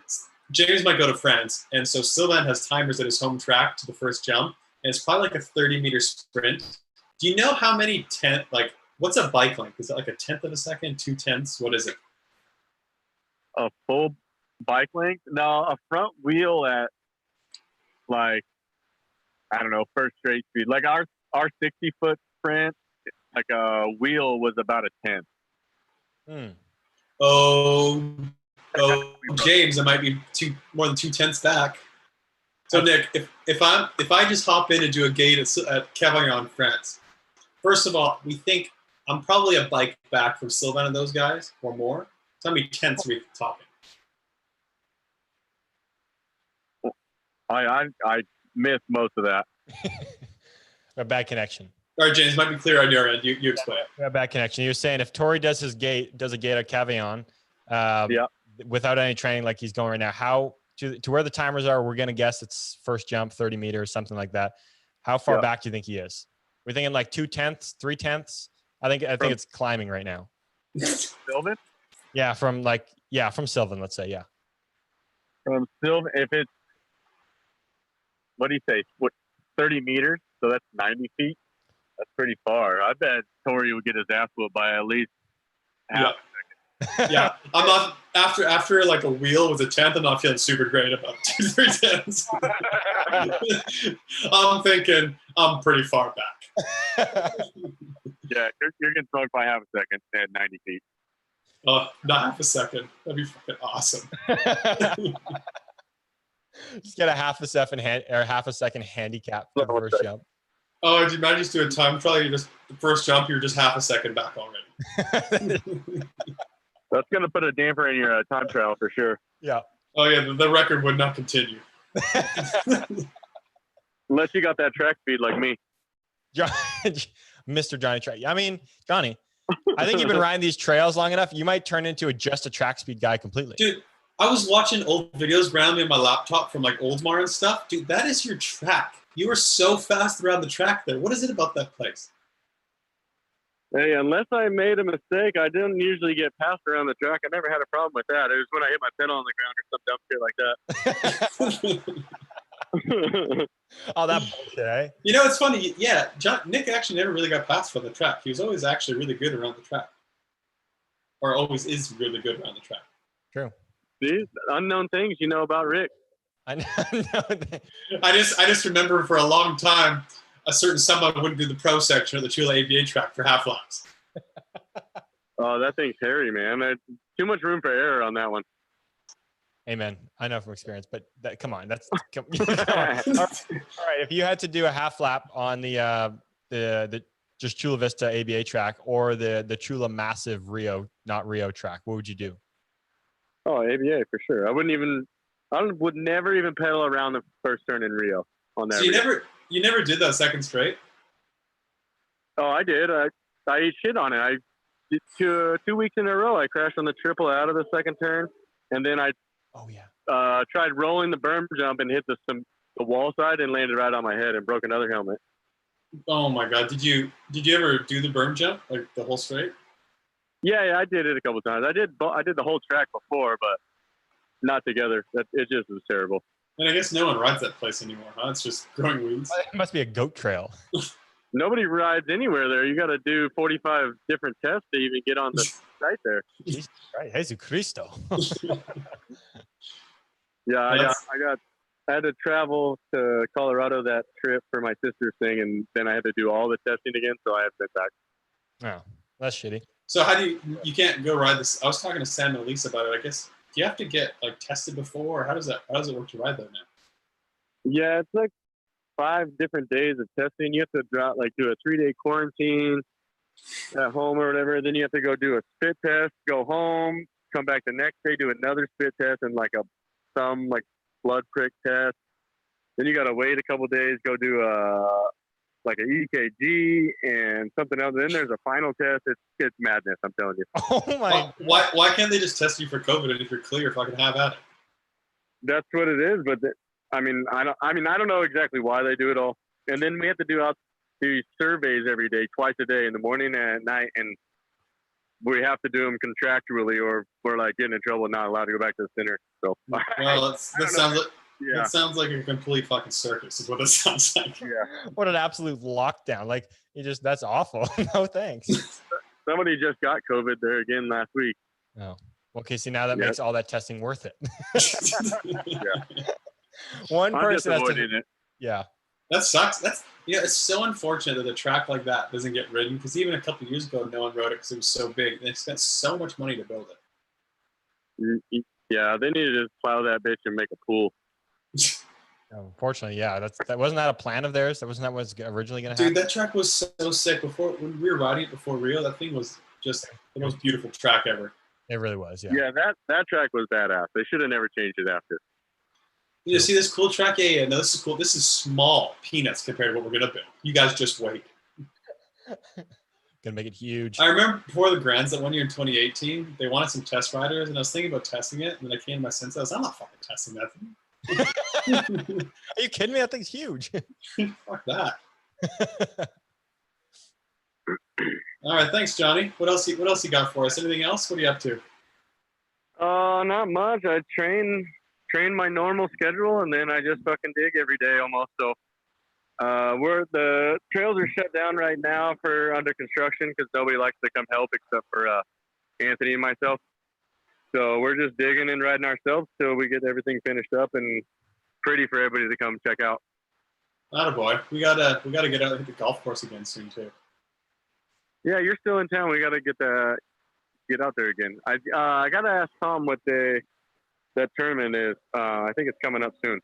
James might go to France, and so Sylvain has timers at his home track to the first jump, and it's probably a 30-meter sprint. Do you know how many what's a bike length? Is it a tenth of a second, 2/10? What is it? A full bike length? No, a front wheel at I don't know, first straight speed. Our 60-foot sprint, a wheel was about a tenth. Oh, James, it might be more than 2/10 back. So Nick, if I just hop in and do a gate at Cavaillon, France, first of all, we think I'm probably a bike back from Sylvain and those guys or more. So how many tenths are we talking? I missed most of that. A bad connection. All right, James, might be clear on your end. You explain. A bad connection. You were saying if Tori does a gate at Cavaillon, without any training like he's going right now, how to where the timers are, we're going to guess it's first jump, 30 meters, something like that. How far back do you think he is? We're thinking 2/10, 3/10. I think it's climbing right now. Sylvan? Yeah, from Sylvan, let's say, yeah. From Sylvan, if it's, what do you say? 30 meters? So that's 90 feet? That's pretty far. I bet Tori would get his ass whooped by at least half a second. Yeah, I'm not after a wheel was a tenth. I'm not feeling super great about 2/3 tenths. I'm thinking I'm pretty far back. Yeah, you're getting smoked by half a second at 90 feet. Oh, not half a second. That'd be fucking awesome. Just get a half a second handicap for the first jump. Oh, did you imagine just do a time trial? You just the first jump, you're just half a second back already. That's gonna put a damper in your time trial for sure. Yeah. Oh yeah, the record would not continue. Unless you got that track speed like me. Mr. Johnny Track. I mean, Johnny, I think you've been riding these trails long enough. You might turn into just a track speed guy completely. Dude, I was watching old videos around me on my laptop from Oldsmar and stuff. Dude, that is your track. You were so fast around the track there. What is it about that place? Hey, unless I made a mistake, I didn't usually get passed around the track. I never had a problem with that. It was when I hit my pedal on the ground or some dumb shit like that. Oh, that bullshit, eh? You know, it's funny. Yeah, Nick actually never really got passed for the track. He was always actually really good around the track, or always is really good around the track. True. These unknown things you know about Rick. I know. I just remember for a long time, a certain someone wouldn't do the pro section of the Chula ABA track for half laps. Oh, that thing's hairy, man. There's too much room for error on that one. Amen. I know from experience, but come on. Come on. All right. If you had to do a half lap on the just Chula Vista ABA track or the Chula Massive Rio, not Rio track, what would you do? Oh, ABA for sure. I would never even pedal around the first turn in Rio on that. So you never did that second straight? Oh, I did. I ate shit on it. I did 2 weeks in a row. I crashed on the triple out of the second turn, and then I tried rolling the berm jump and hit the wall side and landed right on my head and broke another helmet. Oh my God! Did you ever do the berm jump, like the whole straight? Yeah, I did it a couple times. I did the whole track before, but not together. It just was terrible. And I guess no one rides that place anymore, huh? It's just growing weeds. It must be a goat trail. Nobody rides anywhere there. You got to do 45 different tests to even get on the site there. Jesus Christ, Jesus Cristo. Yeah, I had to travel to Colorado that trip for my sister's thing, and then I had to do all the testing again, so I have been back. Oh, that's shitty. So how do you can't go ride this? I was talking to Sam and Elise about it. I guess do you have to get like tested before, or how does it work to ride there now? Yeah, it's like 5 different days of testing. You have to do a 3-day quarantine at home or whatever. Then you have to go do a spit test, go home, come back the next day, do another spit test and some blood prick test. Then you got to wait a couple days, go do an EKG and something else. Then there's a final test. It's madness, I'm telling you. Oh my! Why can't they just test you for COVID, and if you're clear, fucking have at it? That's what it is. But I don't know exactly why they do it all. And then we have to do surveys every day, twice a day, in the morning and at night, and we have to do them contractually, or we're getting in trouble, not allowed to go back to the center. So well, that sounds like a complete fucking circus. Is what it sounds like. Yeah. What an absolute lockdown! That's awful. No thanks. Somebody just got COVID there again last week. Oh, okay. See, now that makes all that testing worth it. Yeah. One person has avoiding it. Yeah. That sucks. It's so unfortunate that a track like that doesn't get ridden, because even a couple of years ago, no one rode it because it was so big. They spent so much money to build it. Yeah, they need to just plow that bitch and make a pool. Unfortunately, yeah. Wasn't that a plan of theirs? Wasn't that what was originally going to happen? Dude, that track was so sick. When we were riding it before Rio, that thing was just the most beautiful track ever. It really was, yeah. Yeah, that track was badass. They should have never changed it after. You see this cool track? Yeah, no, this is cool. This is small peanuts compared to what we're going to build. You guys just wait. Gonna make it huge. I remember before the Grands that one year in 2018, they wanted some test riders, and I was thinking about testing it, and then I came to my senses. I'm not fucking testing that thing. Are you kidding me? That thing's huge. Fuck that. All right, thanks, Johnny. What else you got for us? Anything else? What are you up to? Not much. I train my normal schedule, and then I just fucking dig every day almost. So the trails are shut down right now for under construction because nobody likes to come help except for Anthony and myself. So we're just digging and riding ourselves till we get everything finished up and pretty for everybody to come check out. Attaboy. We gotta get out and hit the golf course again soon too. Yeah, you're still in town. We gotta get out there again. I gotta ask Tom what that tournament is. I think it's coming up soon.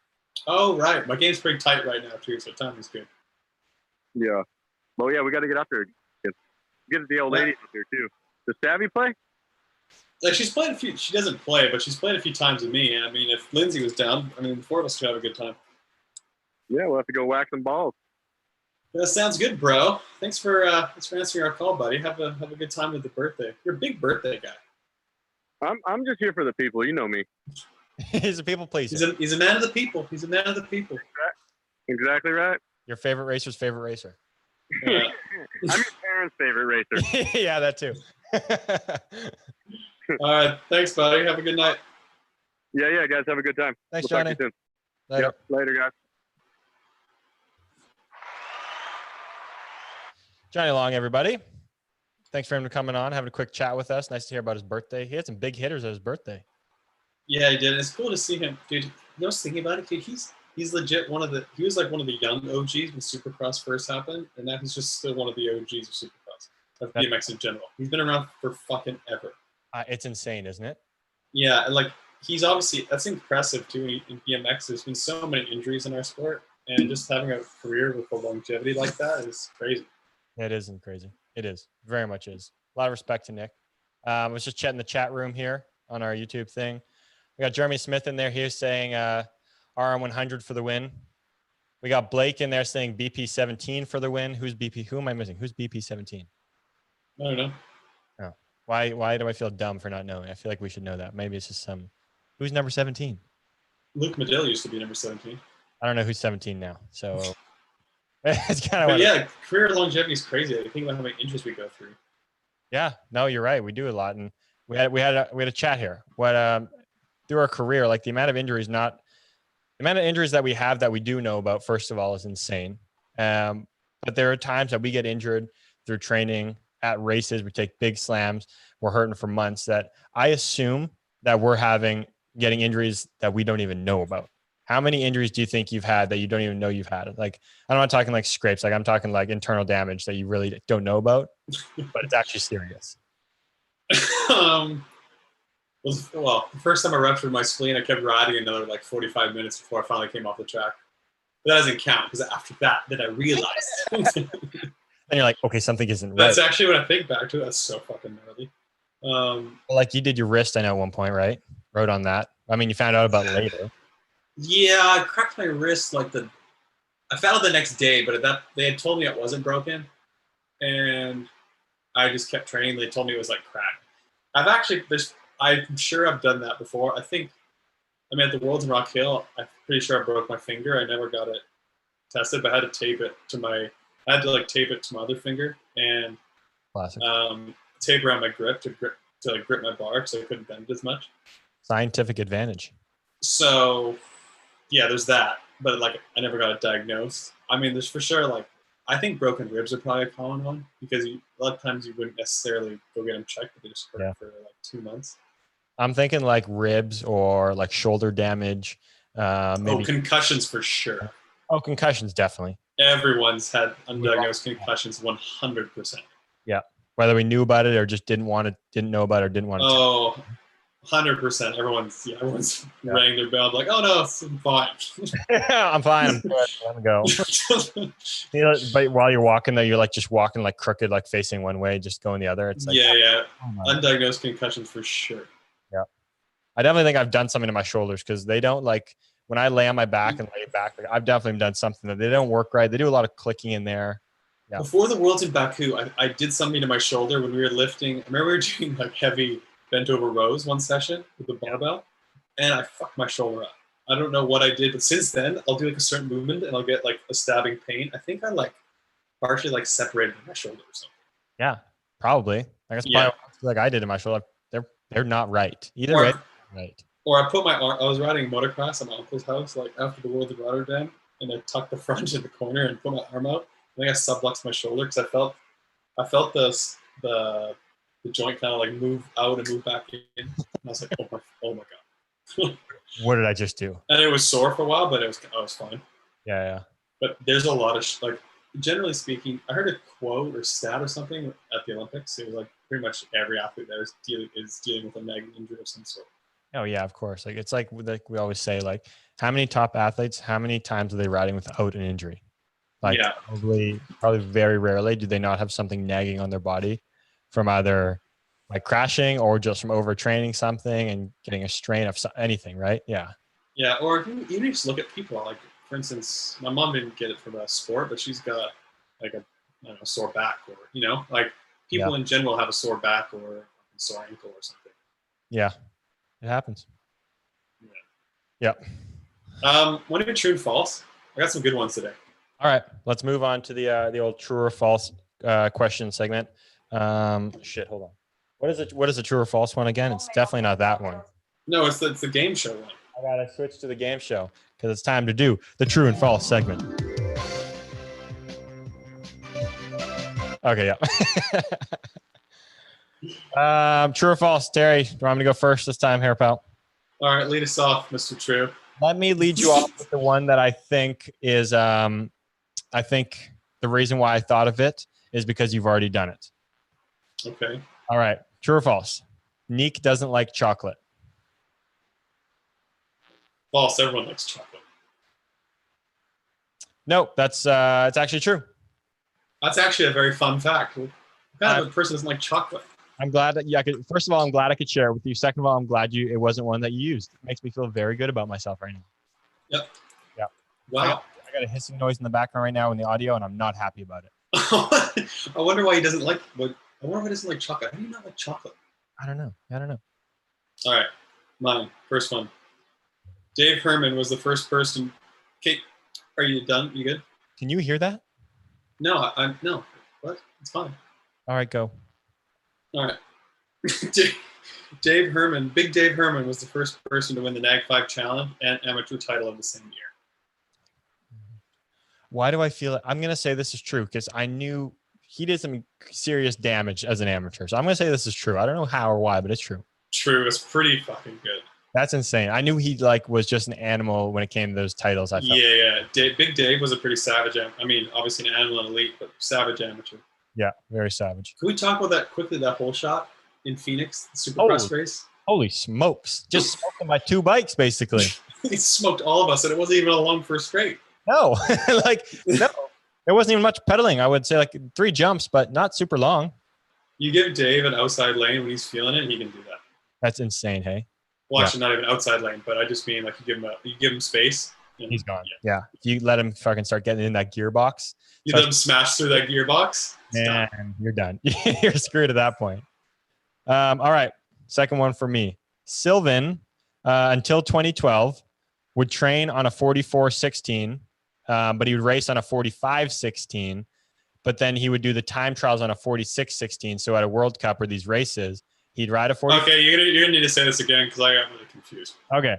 Oh right, my game's pretty tight right now too, so time is good. Yeah. Well, yeah, we got to get out there again. Get the old lady out there too. Does Savvy play? Like she's played a few. She doesn't play, but she's played a few times with me. And I mean, if Lindsay was down, the four of us should have a good time. Yeah, we'll have to go whack some balls. That sounds good, bro. Thanks for answering our call, buddy. Have a good time with the birthday. You're a big birthday guy. I'm just here for the people. You know me. He's a people pleaser. He's a man of the people. He's a man of the people. Exactly right. Your favorite racer's favorite racer. I'm your parents' favorite racer. Yeah, that too. All right. Thanks, buddy. Have a good night. Yeah, guys. Have a good time. Thanks, we'll Johnny. Talk to you soon. Later. Yep. Later, guys. Johnny Long, everybody. Thanks for him coming on, having a quick chat with us. Nice to hear about his birthday. He had some big hitters at his birthday. Yeah, he did. It's cool to see him, dude. I was thinking about it, dude. He's legit he was like one of the young OGs when Supercross first happened, and now he's just still one of the OGs of Supercross, of BMX in general. He's been around for fucking ever. It's insane, isn't it? Yeah, and like he's obviously, that's impressive too in BMX. There's been so many injuries in our sport, and just having a career with a longevity like that is crazy. It isn't crazy. It is. Very much is. A lot of respect to Nick. I was just chatting the chat room here on our YouTube thing. We got Jeremy Smith in there. He was saying RM100 for the win. We got Blake in there saying BP17 for the win. Who's BP? Who am I missing? Who's BP17? I don't know. Oh, why do I feel dumb for not knowing? I feel like we should know that. Maybe it's just who's number 17? Luke Medill used to be number 17. I don't know who's 17 now. So it's kind of. But yeah, career longevity is crazy. I think about how many injuries we go through. Yeah, no, you're right. We do a lot, and we had a chat here. What through our career, like the amount of injuries that we have that we do know about, first of all, is insane. But there are times that we get injured through training at races. We take big slams. We're hurting for months. That I assume that we're getting injuries that we don't even know about. How many injuries do you think you've had that you don't even know you've had? Like, I'm not talking like scrapes. Like, I'm talking like internal damage that you really don't know about, but it's actually serious. Well, the first time I ruptured my spleen, I kept riding another like 45 minutes before I finally came off the track. But that doesn't count because after that, then I realized. And you're like, okay, something isn't right. That's actually when I think back to it. That's so fucking gnarly. Like you did your wrist, I know, at one point, right? Wrote on that. I mean, you found out about it later. Yeah, I cracked my wrist I found out the next day, but they had told me it wasn't broken, and I just kept training. They told me it was like cracked. I'm sure I've done that before. At the Worlds in Rock Hill, I'm pretty sure I broke my finger. I never got it tested, but I had to tape it to my other finger and tape around my grip to grip my bar so I couldn't bend as much. Scientific advantage. So, yeah, there's that. But like, I never got it diagnosed. I mean, there's for sure I think broken ribs are probably a common one because a lot of times you wouldn't necessarily go get them checked, but they just hurt for like 2 months. I'm thinking like ribs or like shoulder damage. Maybe concussions for sure. Oh, concussions, definitely. Everyone's had undiagnosed concussions 100%. Yeah. Whether we knew about it or just didn't know about it or didn't want to. Oh, 100%. Everyone's rang their bell like, oh no, I'm fine. I'm fine. I'm good. Let me go. But while you're walking though, you're like just walking like crooked, like facing one way, just going the other. It's like undiagnosed concussions for sure. Yeah. I definitely think I've done something to my shoulders because they don't like when I lay on my back and lay back, like, I've definitely done something that they don't work right. They do a lot of clicking in there. Yeah. Before the Worlds in Baku, I did something to my shoulder when we were lifting. I remember we were doing like heavy bent over rows one session with the barbell, and I fucked my shoulder up. I don't know what I did, but since then I'll do like a certain movement and I'll get like a stabbing pain. I think I like partially like separated my shoulder or something. Yeah, probably. I guess probably like I did in my shoulder. They're not right. Either way, right. Or I put my arm. I was riding motocross at my uncle's house, like after the World of Rotterdam, and I tucked the front in the corner and put my arm out. I think I subluxed my shoulder because I felt the joint kind of like move out and move back in. And I was like, oh my god. What did I just do? And it was sore for a while, but I was fine. Yeah. But there's a lot of like, generally speaking, I heard a quote or stat or something at the Olympics. It was like pretty much every athlete there is dealing with a nagging injury of some sort. Oh yeah, of course. Like it's like we always say, like how many top athletes, how many times are they riding without an injury? Like probably very rarely do they not have something nagging on their body from either like crashing or just from overtraining something and getting a strain of anything, right? Yeah. Yeah, or even just look at people. Like, for instance, my mom didn't get it from a sport, but she's got like a sore back or, like people in general have a sore back or a sore ankle or something. Yeah, it happens. Yeah. Want to be true and false? I got some good ones today. All right, let's move on to the old true or false question segment. Hold on. What is a true or false one again? It's definitely not that one. No, it's the game show one. I gotta switch to the game show because it's time to do the true and false segment. Okay, yeah. True or false, Terry? Do you want me to go first this time here, pal? All right, lead us off, Mr. True. Let me lead you off with the one that I think is, I think the reason why I thought of it is because you've already done it. Okay. All right. True or false? Nic doesn't like chocolate. False. Everyone likes chocolate. No, that's it's actually true. That's actually a very fun fact. What kind of a person doesn't like chocolate? I'm glad that I could. First of all, I'm glad I could share it with you. Second of all, I'm glad it wasn't one that you used. It makes me feel very good about myself right now. Yep. Yep. Wow. I got a hissing noise in the background right now in the audio, and I'm not happy about it. I wonder why he doesn't like. I wonder why he doesn't like chocolate. How do you not like chocolate? I don't know. All right, mine. First one. Dave Herman was the first person. Kate, are you done? You good? Can you hear that? No, I'm no. What? It's fine. All right, go. All right. Dave Herman, Big Dave Herman, was the first person to win the NAG 5 Challenge and amateur title of the same year. Why do I feel it? I'm going to say this is true because I knew he did some serious damage as an amateur. So I'm going to say this is true. I don't know how or why, but it's true. True. It's pretty fucking good. That's insane. I knew he was just an animal when it came to those titles. I felt. Yeah. Big Dave was a pretty savage. I mean, obviously an animal and elite, but savage amateur. Yeah, very savage. Can we talk about that quickly? That whole shot in Phoenix, the Supercross race. Holy smokes! Just smoked on my 2 bikes, basically. He smoked all of us, and it wasn't even a long first straight. No, no, there wasn't even much pedaling. I would say like 3 jumps, but not super long. You give Dave an outside lane when he's feeling it, he can do that. That's insane, hey. Well, actually, not even outside lane, but I just mean like you give him space. He's gone. Yeah. If you let him fucking start getting in that gearbox, you let him smash through that gearbox. Man, you're done. You're screwed at that point. All right. Second one for me. Sylvan, until 2012, would train on a 44-16, but he would race on a 45-16. But then he would do the time trials on a 46-16. So at a World Cup or these races, he'd ride a 40. Okay, you're gonna need to say this again because I got really confused. Okay.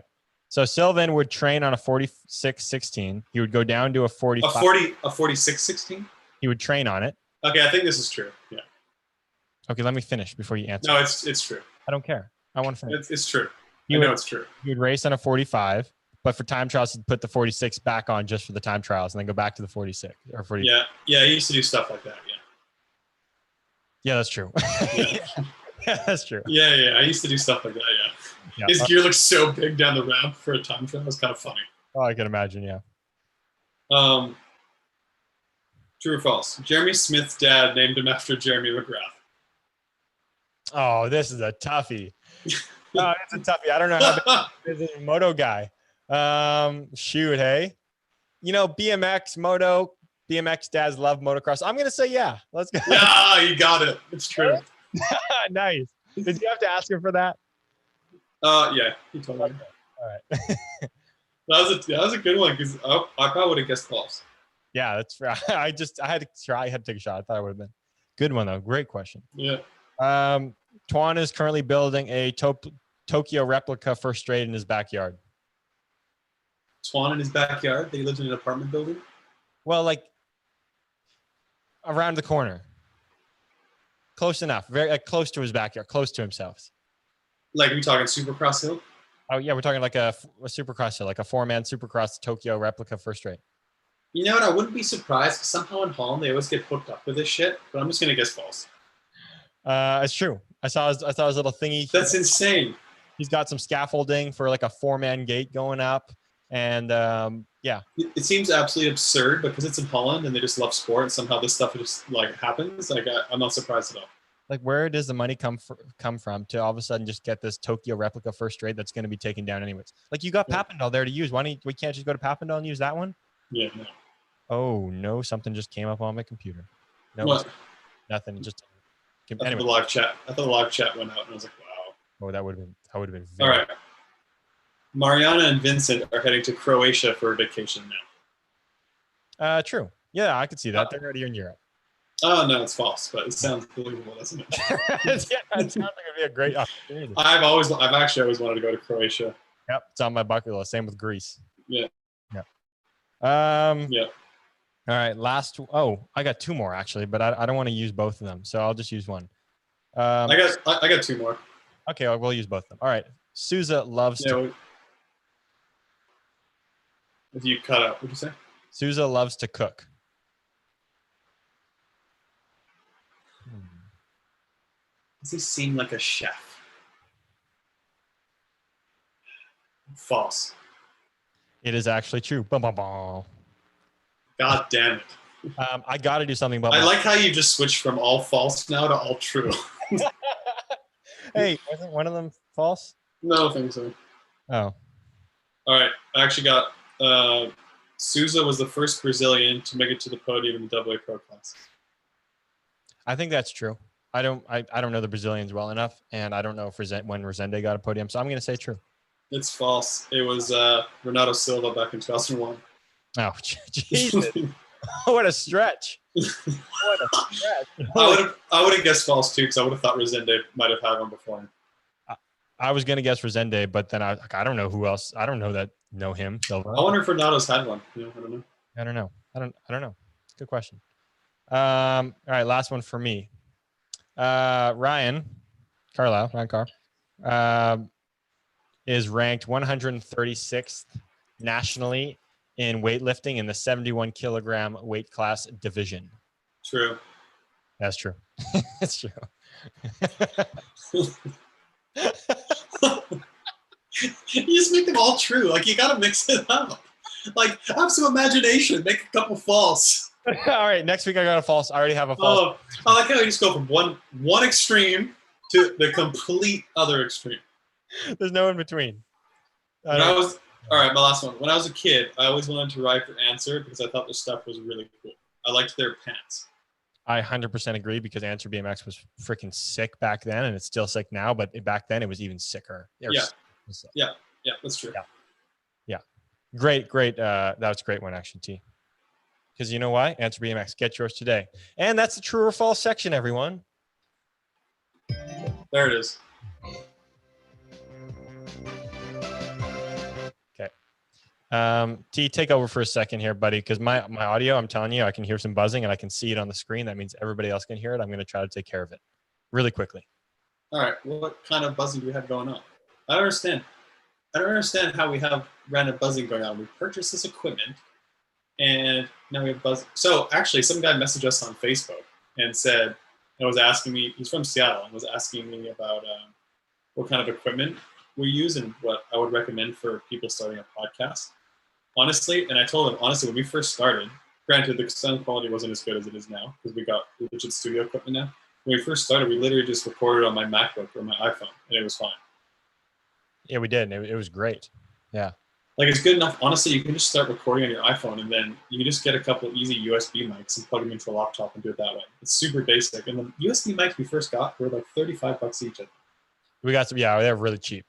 So Sylvan would train on a 46-16. He would go down to a 45. A 46-16? He would train on it. Okay, I think this is true. Yeah. Okay, let me finish before you answer. No, it's true. I don't care. I want to finish. It's true. I know it's true. He would race on a 45, but for time trials, he'd put the 46 back on just for the time trials and then go back to the 46 or 40. Yeah, he used to do stuff like that. Yeah, that's true. Yeah, that's true. Yeah, I used to do stuff like that. Yeah. His gear looks so big down the ramp for a time trial. It's kind of funny. Oh, I can imagine. Yeah. True or false? Jeremy Smith's dad named him after Jeremy McGrath. Oh, this is a toughie. Oh, it's a toughie. I don't know how big is a moto guy. Shoot, hey. You know, BMX, moto, BMX dads love motocross. I'm going to say yeah. Let's go. Yeah, you got it. It's true. Nice. Did you have to ask him for that? Yeah, he told me. Okay. All right. That was a good one because I probably would have guessed false. Yeah, that's fair. I had to try. I had to take a shot. I thought it would have been good one though. Great question. Yeah. Tuan is currently building a Tokyo replica first straight in his backyard. Tuan in his backyard? He lives in an apartment building? Well, like around the corner. Close enough. Very close to his backyard. Close to himself. Like, are we talking Supercross Hill? Oh yeah, we're talking like a Supercross Hill, like a 4-man Supercross Tokyo replica first straight. You know what? I wouldn't be surprised. Somehow in Holland, they always get hooked up with this shit. But I'm just gonna guess false. It's true. I saw his little thingy. That's insane. He's got some scaffolding for like a 4-man gate going up, and yeah. It seems absolutely absurd because it's in Holland and they just love sport. And somehow this stuff just like happens. Like I'm not surprised at all. Like, where does the money come from to all of a sudden just get this Tokyo replica first straight that's going to be taken down anyways? Like, you got Papendal there to use. Why don't we can't just go to Papendal and use that one? Yeah, no. Oh no, something just came up on my computer. No, what? Nothing. Just anyway. The live chat. I thought the live chat went out, and I was like, "Wow." Oh, that would have been. All right. Mariana and Vincent are heading to Croatia for a vacation now. True. Yeah, I could see that. They're already in Europe. Oh no, it's false, but it sounds believable, doesn't it? Yeah, it sounds like it'd be a great opportunity. I've actually always wanted to go to Croatia. Yep, it's on my bucket list. Same with Greece. Yeah. Yeah. Yeah. All right, last. Oh, I got 2 more actually, but I don't want to use both of them, so I'll just use one. I got 2 more. Okay, we'll use both of them. All right, Souza loves to. If you cut out, what'd you say? Souza loves to cook. Does he seem like a chef? False. It is actually true. Bum, bum, bum. God damn it. I got to do something about. I like how you just switched from all false now to all true. Hey, wasn't one of them false? No, I don't think so. Oh. All right. I actually got Souza was the first Brazilian to make it to the podium in the AA Pro class. I think that's true. I don't know the Brazilians well enough, and I don't know if when Resende got a podium, so I'm going to say true. It's false. It was Renato Silva back in 2001. Oh, Jesus. What a stretch. What a stretch. I would have guessed false too, because I would have thought Resende might have had one before him. I was going to guess Resende, but then I don't know who else. I don't know him. Silva. I wonder if Renato's had one. I don't know. I don't know. I don't know. Good question. All right, last one for me. Ryan Carr, is ranked 136th nationally in weightlifting in the 71 kilogram weight class division. True. That's true. It's true. You just make them all true. Like, you got to mix it up. Like, have some imagination. Make a couple false. All right, next week I got a false. I already have a false. Oh, I like how you just go from one extreme to the complete other extreme. There's no in between. All right, my last one. When I was a kid, I always wanted to ride for Answer because I thought their stuff was really cool. I liked their pants. I 100% agree because Answer BMX was freaking sick back then, and it's still sick now. But back then, it was even sicker. Yeah, that's true. Yeah. Great. That was a great one, actually, T. Because you know why? Answer BMX. Get yours today. And that's the true or false section, everyone. There it is. Okay. T, take over for a second here, buddy, because my audio, I'm telling you, I can hear some buzzing and I can see it on the screen. That means everybody else can hear it. I'm going to try to take care of it really quickly. All right. Well, what kind of buzzing do we have going on? I don't understand how we have random buzzing going on. We purchased this equipment, and now we have buzzing. So actually, some guy messaged us on Facebook and said, and was asking me, he's from Seattle, and was asking me about what kind of equipment we use and what I would recommend for people starting a podcast. Honestly, and I told him, honestly, when we first started, granted, the sound quality wasn't as good as it is now because we got legit studio equipment now. When we first started, we literally just recorded on my MacBook or my iPhone, and it was fine. Yeah, we did. It was great. Yeah. Like, it's good enough. Honestly, you can just start recording on your iPhone, and then you can just get a couple easy USB mics and plug them into a laptop and do it that way. It's super basic. And the USB mics we first got were like $35 each. We got some. Yeah, they were really cheap.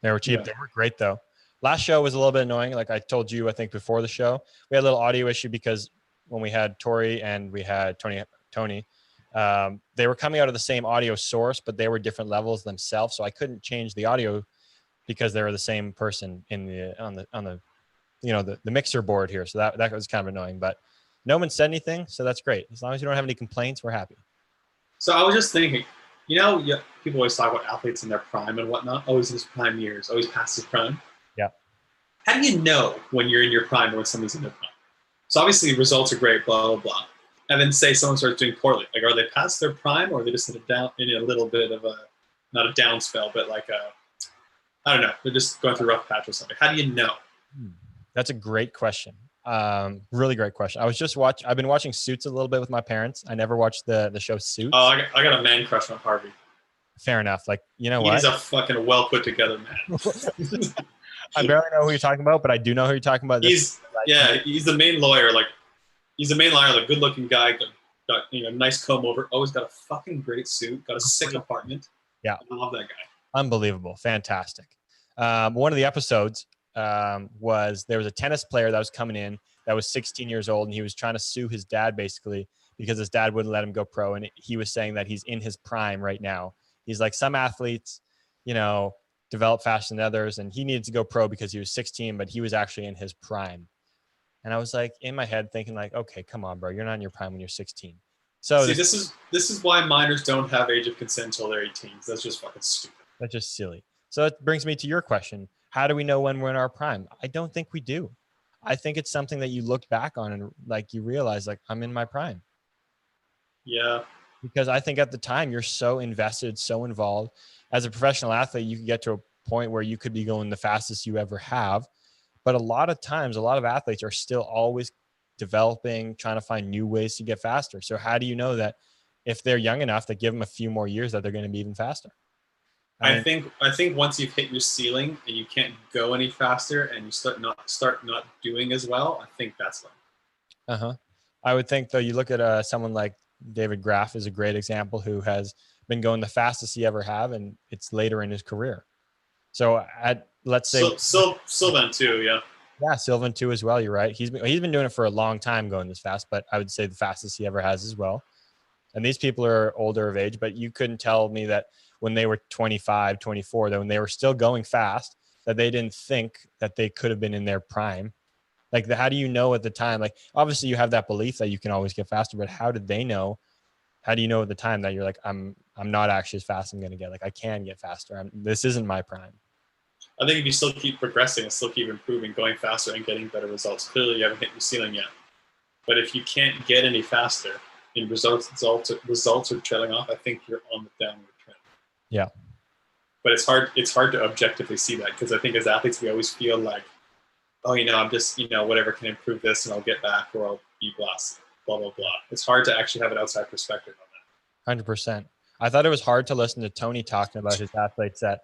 They were cheap. Yeah. They were great though. Last show was a little bit annoying. Like I told you, I think before the show, we had a little audio issue because when we had Tori and we had Tony, they were coming out of the same audio source, but they were different levels themselves. So I couldn't change the audio because they were the same person on the mixer board here. So that was kind of annoying, but no one said anything. So that's great. As long as you don't have any complaints, we're happy. So I was just thinking, people always talk about athletes in their prime and whatnot, always in his prime years, always past his prime. Yeah. How do you know when you're in your prime or when somebody's in their prime? So obviously results are great, blah, blah, blah. And then say someone starts doing poorly. Like, are they past their prime or are they just in a little bit of not a down spell, but like I don't know. They're just going through a rough patch or something. How do you know? That's a great question. Really great question. I've been watching Suits a little bit with my parents. I never watched the show Suits. Oh, I got a man crush on Harvey. Fair enough. Like, you know what? He's a fucking well put together man. I barely know who you're talking about, but I do know who you're talking about. He's the main lawyer. Like, he's the main lawyer, like good looking guy, got nice comb over, always got a fucking great suit, got a sick apartment. Yeah. I love that guy. Unbelievable. Fantastic. One of the episodes was there was a tennis player that was coming in that was 16 years old, and he was trying to sue his dad basically because his dad wouldn't let him go pro. And he was saying that he's in his prime right now. He's like, some athletes, develop faster than others, and he needed to go pro because he was 16, but he was actually in his prime. And I was like in my head thinking like, okay, come on, bro. You're not in your prime when you're 16. So See, this is why minors don't have age of consent until they're 18. That's just fucking stupid. That's just silly. So it brings me to your question. How do we know when we're in our prime? I don't think we do. I think it's something that you look back on and like you realize like I'm in my prime. Yeah. Because I think at the time you're so invested, so involved. As a professional athlete, you can get to a point where you could be going the fastest you ever have. But a lot of times, a lot of athletes are still always developing, trying to find new ways to get faster. So how do you know that if they're young enough that give them a few more years that they're going to be even faster? I think once you've hit your ceiling and you can't go any faster and you start not doing as well, I think that's when. I would think though, you look at someone like David Graff is a great example who has been going the fastest he ever have, and it's later in his career. So let's say Sylvan too, yeah. Yeah, Sylvan too as well. You're right. He's been doing it for a long time going this fast, but I would say the fastest he ever has as well. And these people are older of age, but you couldn't tell me that when they were 25, 24, that when they were still going fast, that they didn't think that they could have been in their prime. Like, how do you know at the time? Like, obviously you have that belief that you can always get faster, but how did they know? How do you know at the time that you're like, I'm not actually as fast as I'm going to get? Like, I can get faster. This isn't my prime. I think if you still keep progressing and still keep improving, going faster and getting better results, clearly you haven't hit your ceiling yet. But if you can't get any faster and results are trailing off, I think you're on the downward trend. Yeah. But it's hard to objectively see that, because I think as athletes we always feel like, oh, I'm just, whatever can improve this and I'll get back or I'll be blessed, blah, blah, blah. It's hard to actually have an outside perspective on that. 100%. I thought it was hard to listen to Tony talking about his athletes that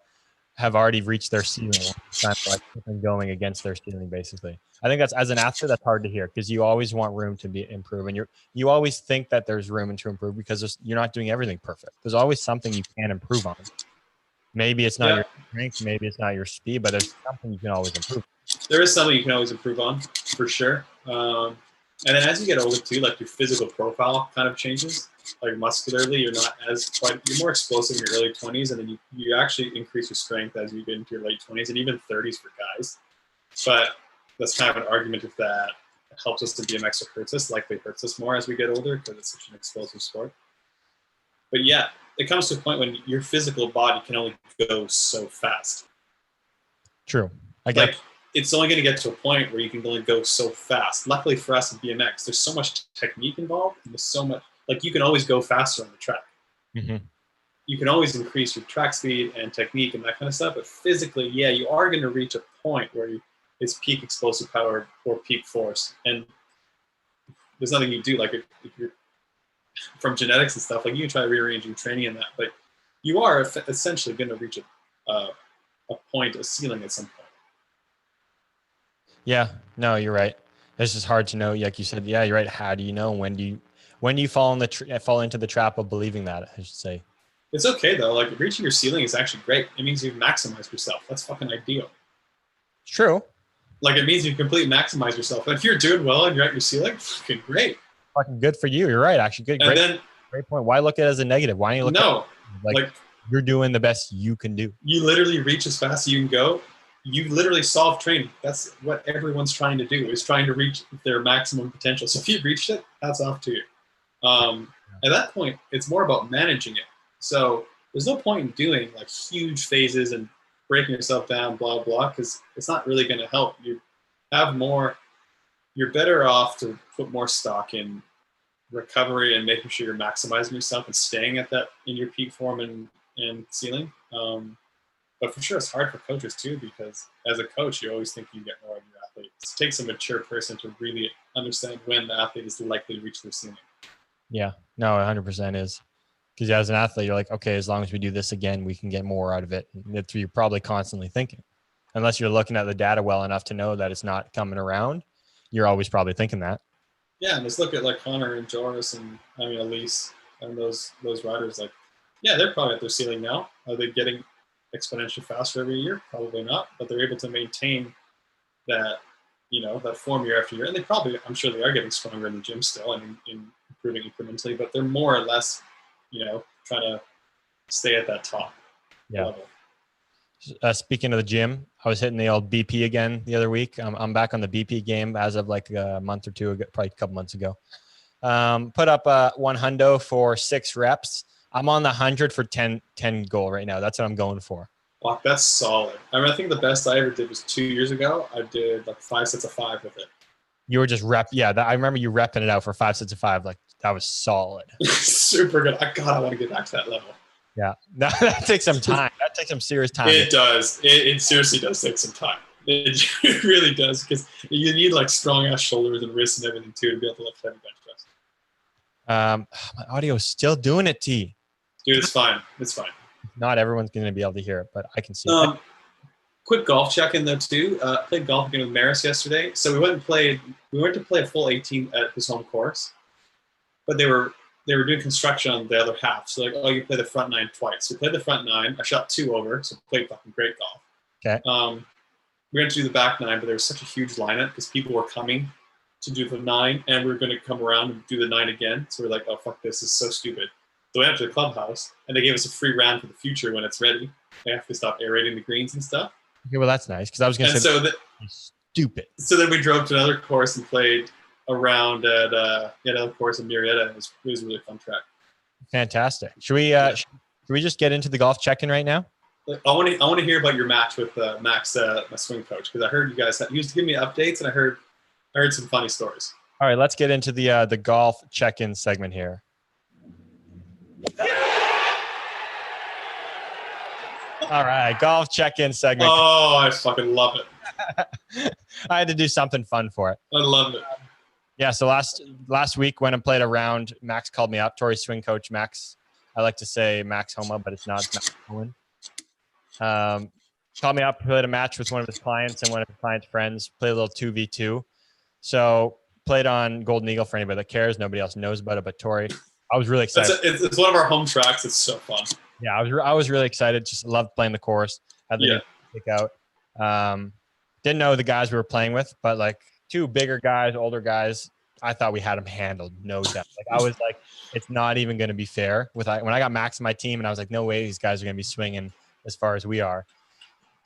have already reached their ceiling, kind of like going against their ceiling, basically. I think that's, as an athlete, that's hard to hear, because you always want room to improve, and you always think that there's room to improve because you're not doing everything perfect. There's always something you can improve on. Maybe it's not your strength, maybe it's not your speed, but there's something you can always improve. There is something you can always improve on, for sure. And then as you get older too, like your physical profile kind of changes. Like muscularly, you're more explosive in your early 20s, and then you actually increase your strength as you get into your late 20s and even 30s for guys. But that's kind of an argument if that helps us in BMX or hurts us. Likely hurts us more as we get older because it's such an explosive sport. But yeah, it comes to a point when your physical body can only go so fast. True. It's only going to get to a point where you can only go so fast. Luckily for us in BMX, there's so much technique involved, and there's so much, like, you can always go faster on the track. Mm-hmm. You can always increase your track speed and technique and that kind of stuff, but physically, yeah, you are going to reach a point where it's peak explosive power or peak force, and there's nothing you do. Like, if you're from genetics and stuff, like, you can try rearranging training and that, but you are essentially going to reach a ceiling at some point. Yeah, no, you're right. It's just hard to know. Like you said, yeah, you're right. How do you know? When do you fall into the trap of believing that, I should say? It's okay though. Like, reaching your ceiling is actually great. It means you've maximized yourself. That's fucking ideal. It's true. Like, it means you completely maximize yourself. If you're doing well and you're at your ceiling, fucking great. Fucking good for you. You're right. Actually, great point. Why look at it as a negative? Why don't you look at it like you're doing the best you can do? You literally reach as fast as you can go. You literally solve training. That's what everyone's trying to do, is trying to reach their maximum potential. So if you've reached it, that's off to you. At that point, it's more about managing it. So there's no point in doing like huge phases and breaking yourself down, blah, blah, because it's not really going to help. You're better off to put more stock in recovery and making sure you're maximizing yourself and staying at that in your peak form and ceiling. But for sure, it's hard for coaches too, because as a coach, you always think you get more of your athlete. It takes a mature person to really understand when the athlete is likely to reach their ceiling. Yeah, no, 100% is. Because as an athlete, you're like, okay, as long as we do this again, we can get more out of it. That's what you're probably constantly thinking. Unless you're looking at the data well enough to know that it's not coming around, you're always probably thinking that. Yeah, and let's look at like Connor and Joris and Elise and those riders. Like, yeah, they're probably at their ceiling now. Are they getting exponentially faster every year? Probably not, but they're able to maintain that, that form year after year. And I'm sure they are getting stronger in the gym still and in improving incrementally, but they're more or less, trying to stay at that top level. Speaking of the gym, I was hitting the old BP again the other week. I'm back on the BP game as of like a month or two ago, probably a couple months ago. Put up one hundo for 6 reps. I'm on the 100 for 10 goal right now. That's what I'm going for. Fuck, that's solid. I think the best I ever did was 2 years ago. I did like 5 sets of 5 with it. You were just I remember you repping it out for 5 sets of 5. Like that was solid. Super good. I want to get back to that level. Yeah, that takes some time. That takes some serious time. It does. It seriously does take some time. It really does, because you need like strong ass shoulders and wrists and everything too to be able to lift heavy bench press. My audio is still doing it, T. Dude, it's fine. It's fine. Not everyone's going to be able to hear it, but I can see it. Quick golf check-in though too. Played golf again with Maris yesterday. So we went to play a full 18 at his home course, but they were doing construction on the other half. So like, oh, you play the front 9 twice. So we played the front 9. I shot 2 over, so played fucking great golf. Okay. We went to do the back 9, but there was such a huge lineup because people were coming to do the 9, and we were going to come around and do the 9 again. So we're like, oh fuck, this is so stupid. So we went up to the clubhouse, and they gave us a free round for the future when it's ready. They have to stop aerating the greens and stuff. Okay, well that's nice because I was going to say stupid. So then we drove to another course and played around at another course in Murrieta. It was a really fun track. Fantastic. Should we just get into the golf check-in right now? I want to hear about your match with Max, my swing coach, because I heard you guys he used to give me updates, and I heard some funny stories. All right, let's get into the golf check-in segment here. All right, golf check-in segment. Oh, I fucking love it. I had to do something fun for it. I love it. Yeah, so last week when I played a round, Max called me up. Tori's swing coach, Max. I like to say Max Homa, but it's not. It's Max Cohen. Called me up, played a match with one of his clients and one of his client's friends. Played a little 2v2. So played on Golden Eagle for anybody that cares. Nobody else knows about it, but Tori. I was really excited. It's one of our home tracks. It's so fun. Yeah, I was really excited. Just loved playing the course. Had the pick out. Didn't know the guys we were playing with, but like 2 bigger guys, older guys. I thought we had them handled, no doubt. Like I was like, it's not even going to be fair. When I got Max on my team, and I was like, no way these guys are going to be swinging as far as we are.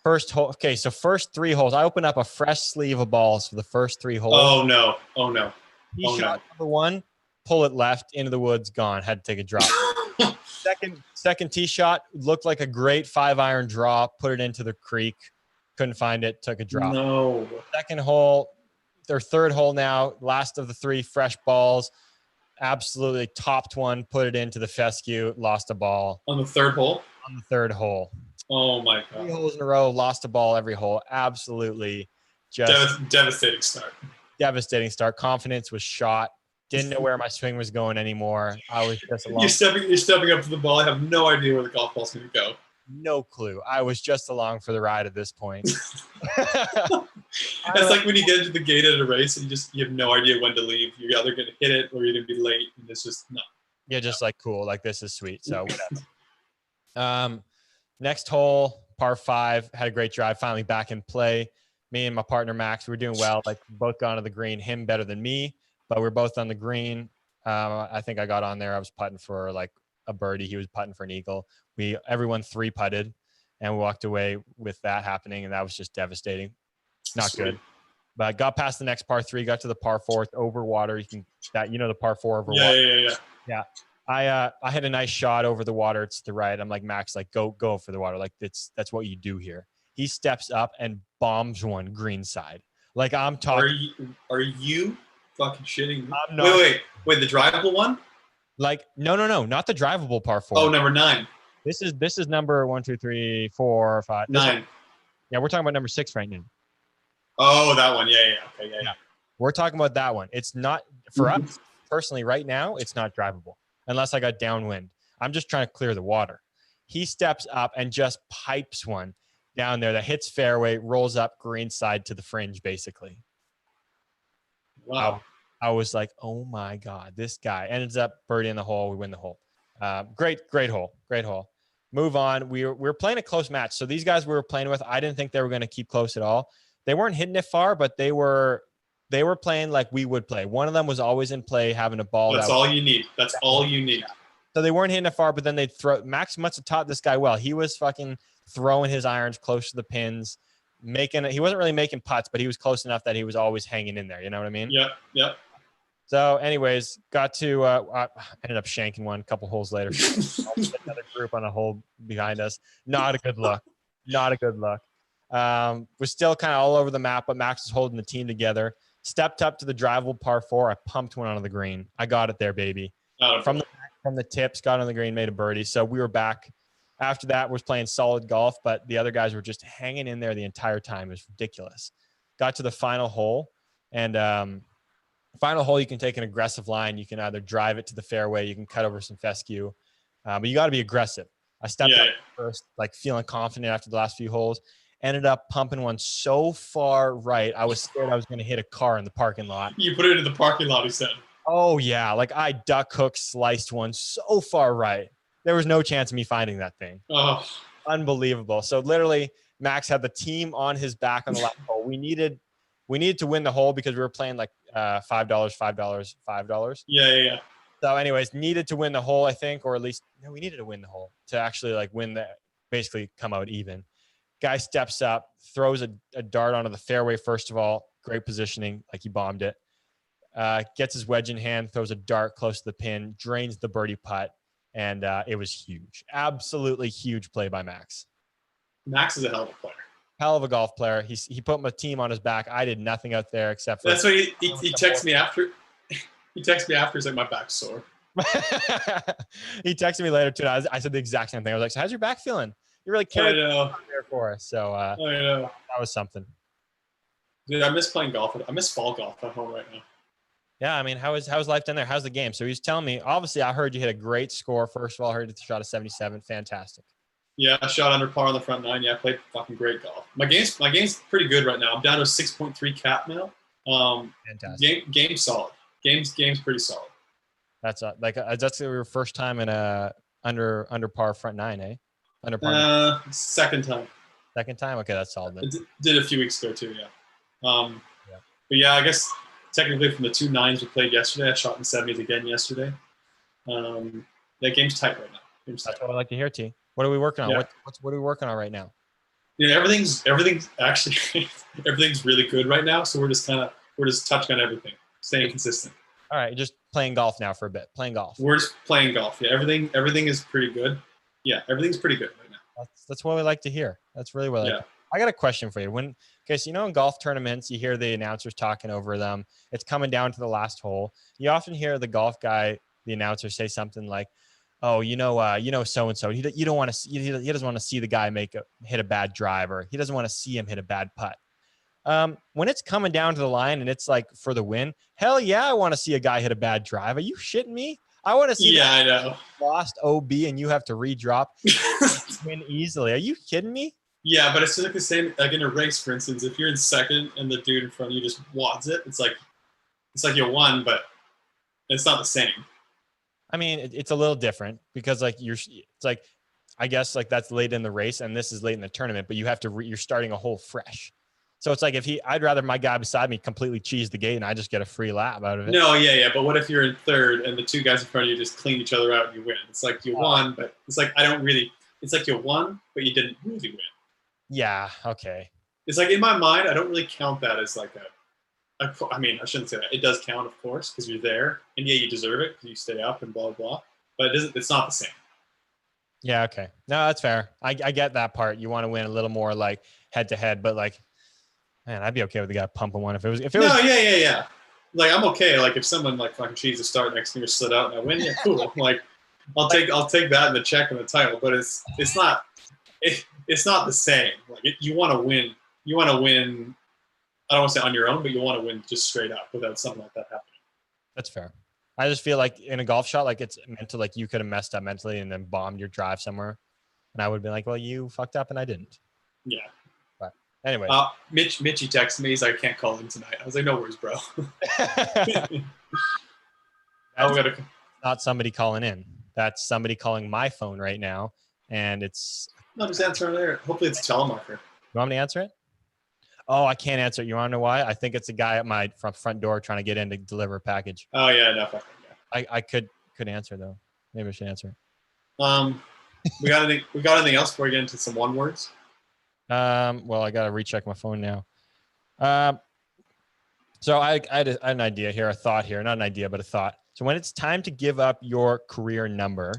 First hole. Okay, so first 3 holes, I opened up a fresh sleeve of balls for the first 3 holes. Oh no! He shot number 1, pull it left into the woods, gone. Had to take a drop. Second tee shot looked like a great 5-iron draw. Put it into the creek. Couldn't find it. Took a drop. No. Second hole, their third hole now. Last of the 3 fresh balls. Absolutely topped one. Put it into the fescue. Lost a ball. On the third hole? On the third hole. Oh my god. 3 holes in a row. Lost a ball every hole. Absolutely just devastating start. Devastating start. Confidence was shot. Didn't know where my swing was going anymore. I was just along. You're stepping up to the ball. I have no idea where the golf ball's going to go. No clue. I was just along for the ride at this point. It's like when you get into the gate at a race and you have no idea when to leave. You're either going to hit it or you're going to be late, and it's just not. Yeah, just like cool. Like this is sweet. So whatever. Next hole, par 5. Had a great drive. Finally back in play. Me and my partner Max, we were doing well. Like both got on the green. Him better than me, but we're both on the green. I think I got on there. I was putting for like a birdie. He was putting for an eagle. Everyone 3 putted, and we walked away with that happening, and that was just devastating. Not good. But got past the next par 3, got to the par 4 over water. The par 4 over water. Yeah. I had a nice shot over the water. It's the right. I'm like, Max, like go for the water. Like that's what you do here. He steps up and bombs one green side. Like I'm talking. Are you fucking shitting me? I'm not. Wait, the drivable one? Like no, not the drivable par 4. Oh, number 9. This is number 1, 2, 3, 4, 5. 9. Yeah, we're talking about number 6 right now. Oh, that one. Yeah. Okay, yeah. We're talking about that one. It's not for us personally right now. It's not drivable unless I got downwind. I'm just trying to clear the water. He steps up and just pipes one down there that hits fairway, rolls up green side to the fringe, basically. Wow. I was like, oh my God, this guy ends up birdieing the hole. We win the hole. Great hole. Move on. We were playing a close match. So these guys we were playing with, I didn't think they were going to keep close at all. They weren't hitting it far, but they were playing like we would play. One of them was always in play, having a ball. That's all you need. So they weren't hitting it far, but then they'd throw. Max must have taught this guy well. He was fucking throwing his irons close to the pins, he wasn't really making putts, but he was close enough that he was always hanging in there. You know what I mean? Yep. So anyways, got to, I ended up shanking one a couple holes later. Another group on a hole behind us. Not a good look. We're still kind of all over the map, but Max was holding the team together. Stepped up to the drivable par 4. I pumped one onto the green. I got it there, baby. From the tips, got on the green, made a birdie. So we were back. After that, was playing solid golf, but the other guys were just hanging in there the entire time. It was ridiculous. Got to the final hole, and final hole, you can take an aggressive line. You can either drive it to the fairway. You can cut over some fescue, but you got to be aggressive. I stepped up first, like feeling confident after the last few holes. Ended up pumping one so far right, I was scared I was going to hit a car in the parking lot. You put it in the parking lot, he said. Oh, yeah. Like I duck hook sliced one so far right. There was no chance of me finding that thing. Oh, unbelievable. So literally, Max had the team on his back on the last hole. We needed to win the hole because we were playing like $5. Yeah. So anyways, needed to win the hole, I think, or at least we needed to win the hole to actually like win basically come out even. Guy steps up, throws a dart onto the fairway. First of all, great positioning, like he bombed it. Gets his wedge in hand, throws a dart close to the pin, drains the birdie putt, and it was huge. Absolutely huge play by Max. Max is a hell of a player. Hell of a golf player. He put my team on his back. I did nothing out there except for. That's why he texted me after. He texted me after. He's like, my back's sore. He texted me later too. I said the exact same thing. I was like, so how's your back feeling? You really carried it there for us. So I know. That was something. Dude, I miss playing golf. I miss fall golf at home right now. Yeah, I mean, how's life down there? How's the game? So he's telling me, obviously, I heard you hit a great score. First of all, I heard you shot a 77. Fantastic. Yeah, I shot under par on the front nine. Yeah, I played fucking great golf. My game's pretty good right now. I'm down to a 6.3 cap now. Fantastic. Game's solid. Game's pretty solid. That's that's your first time in a under par front nine, eh? Under par. Second time. Second time? Okay, that's solid then. Did a few weeks ago too, yeah. But yeah, I guess technically from the 2 9s we played yesterday, I shot in the 70s again yesterday. That game's tight right now. That's what I like to hear, T. What are we working on? Yeah. What are we working on right now? Yeah, everything's actually everything's really good right now. So we're just touching on everything, staying consistent. All right, just playing golf now for a bit. Playing golf. We're just playing golf. Yeah, everything is pretty good. Yeah, everything's pretty good right now. That's what we like to hear. That's really what I like. I got a question for you. So in golf tournaments, you hear the announcers talking over them. It's coming down to the last hole. You often hear the golf guy, the announcer, say something like, "Oh, so and so. He doesn't want to see the guy hit a bad drive, or he doesn't want to see him hit a bad putt." When it's coming down to the line and it's like for the win, hell yeah, I want to see a guy hit a bad drive. Are you shitting me? I want to see. Yeah, I know. Lost OB and you have to redrop, win easily. Are you kidding me? Yeah, but it's just like the same. Like in a race, for instance, if you're in second and the dude in front of you just wads it, it's like you won, but it's not the same. I mean, it's a little different because it's like I guess like that's late in the race and this is late in the tournament, but you have to you're starting a hole fresh. So it's like I'd rather my guy beside me completely cheese the gate and I just get a free lap out of it. No, yeah. But what if you're in third and the 2 guys in front of you just clean each other out and you win? It's like you won, but it's like it's like you won, but you didn't really win. Yeah. Okay. It's like in my mind, I don't really count that as like I mean, I shouldn't say that. It does count, of course, because you're there and yeah, you deserve it because you stay up and blah, blah. But it's not the same. Yeah. Okay. No, that's fair. I get that part. You want to win a little more like head to head, but like, man, I'd be okay with the guy pumping one if it was. No, yeah. Like I'm okay. Like if someone like fucking cheese the start next to me or slid out and I win, yeah, cool. Like I'll take that and the check and the title. But it's not the same. Like you want to win. You want to win. I don't want to say on your own, but you want to win just straight up without something like that happening. That's fair. I just feel like in a golf shot, like it's meant to like you could have messed up mentally and then bombed your drive somewhere, and I would be like, well, you fucked up and I didn't. Yeah. Anyway, Mitchie texted me. He's like, I can't call in tonight. I was like, no worries, bro. That's not somebody calling in. That's somebody calling my phone right now, and it's. No, just answer there. Hopefully, it's a telemarketer. You want me to answer it? Oh, I can't answer it. You want to know why? I think it's a guy at my front door trying to get in to deliver a package. Oh yeah, no, fuck yeah. I could answer though. Maybe I should answer it. We got anything else before we get into some one words? Well, I got to recheck my phone now. So I had an idea here, a thought here, not an idea, but a thought. So when it's time to give up your career number,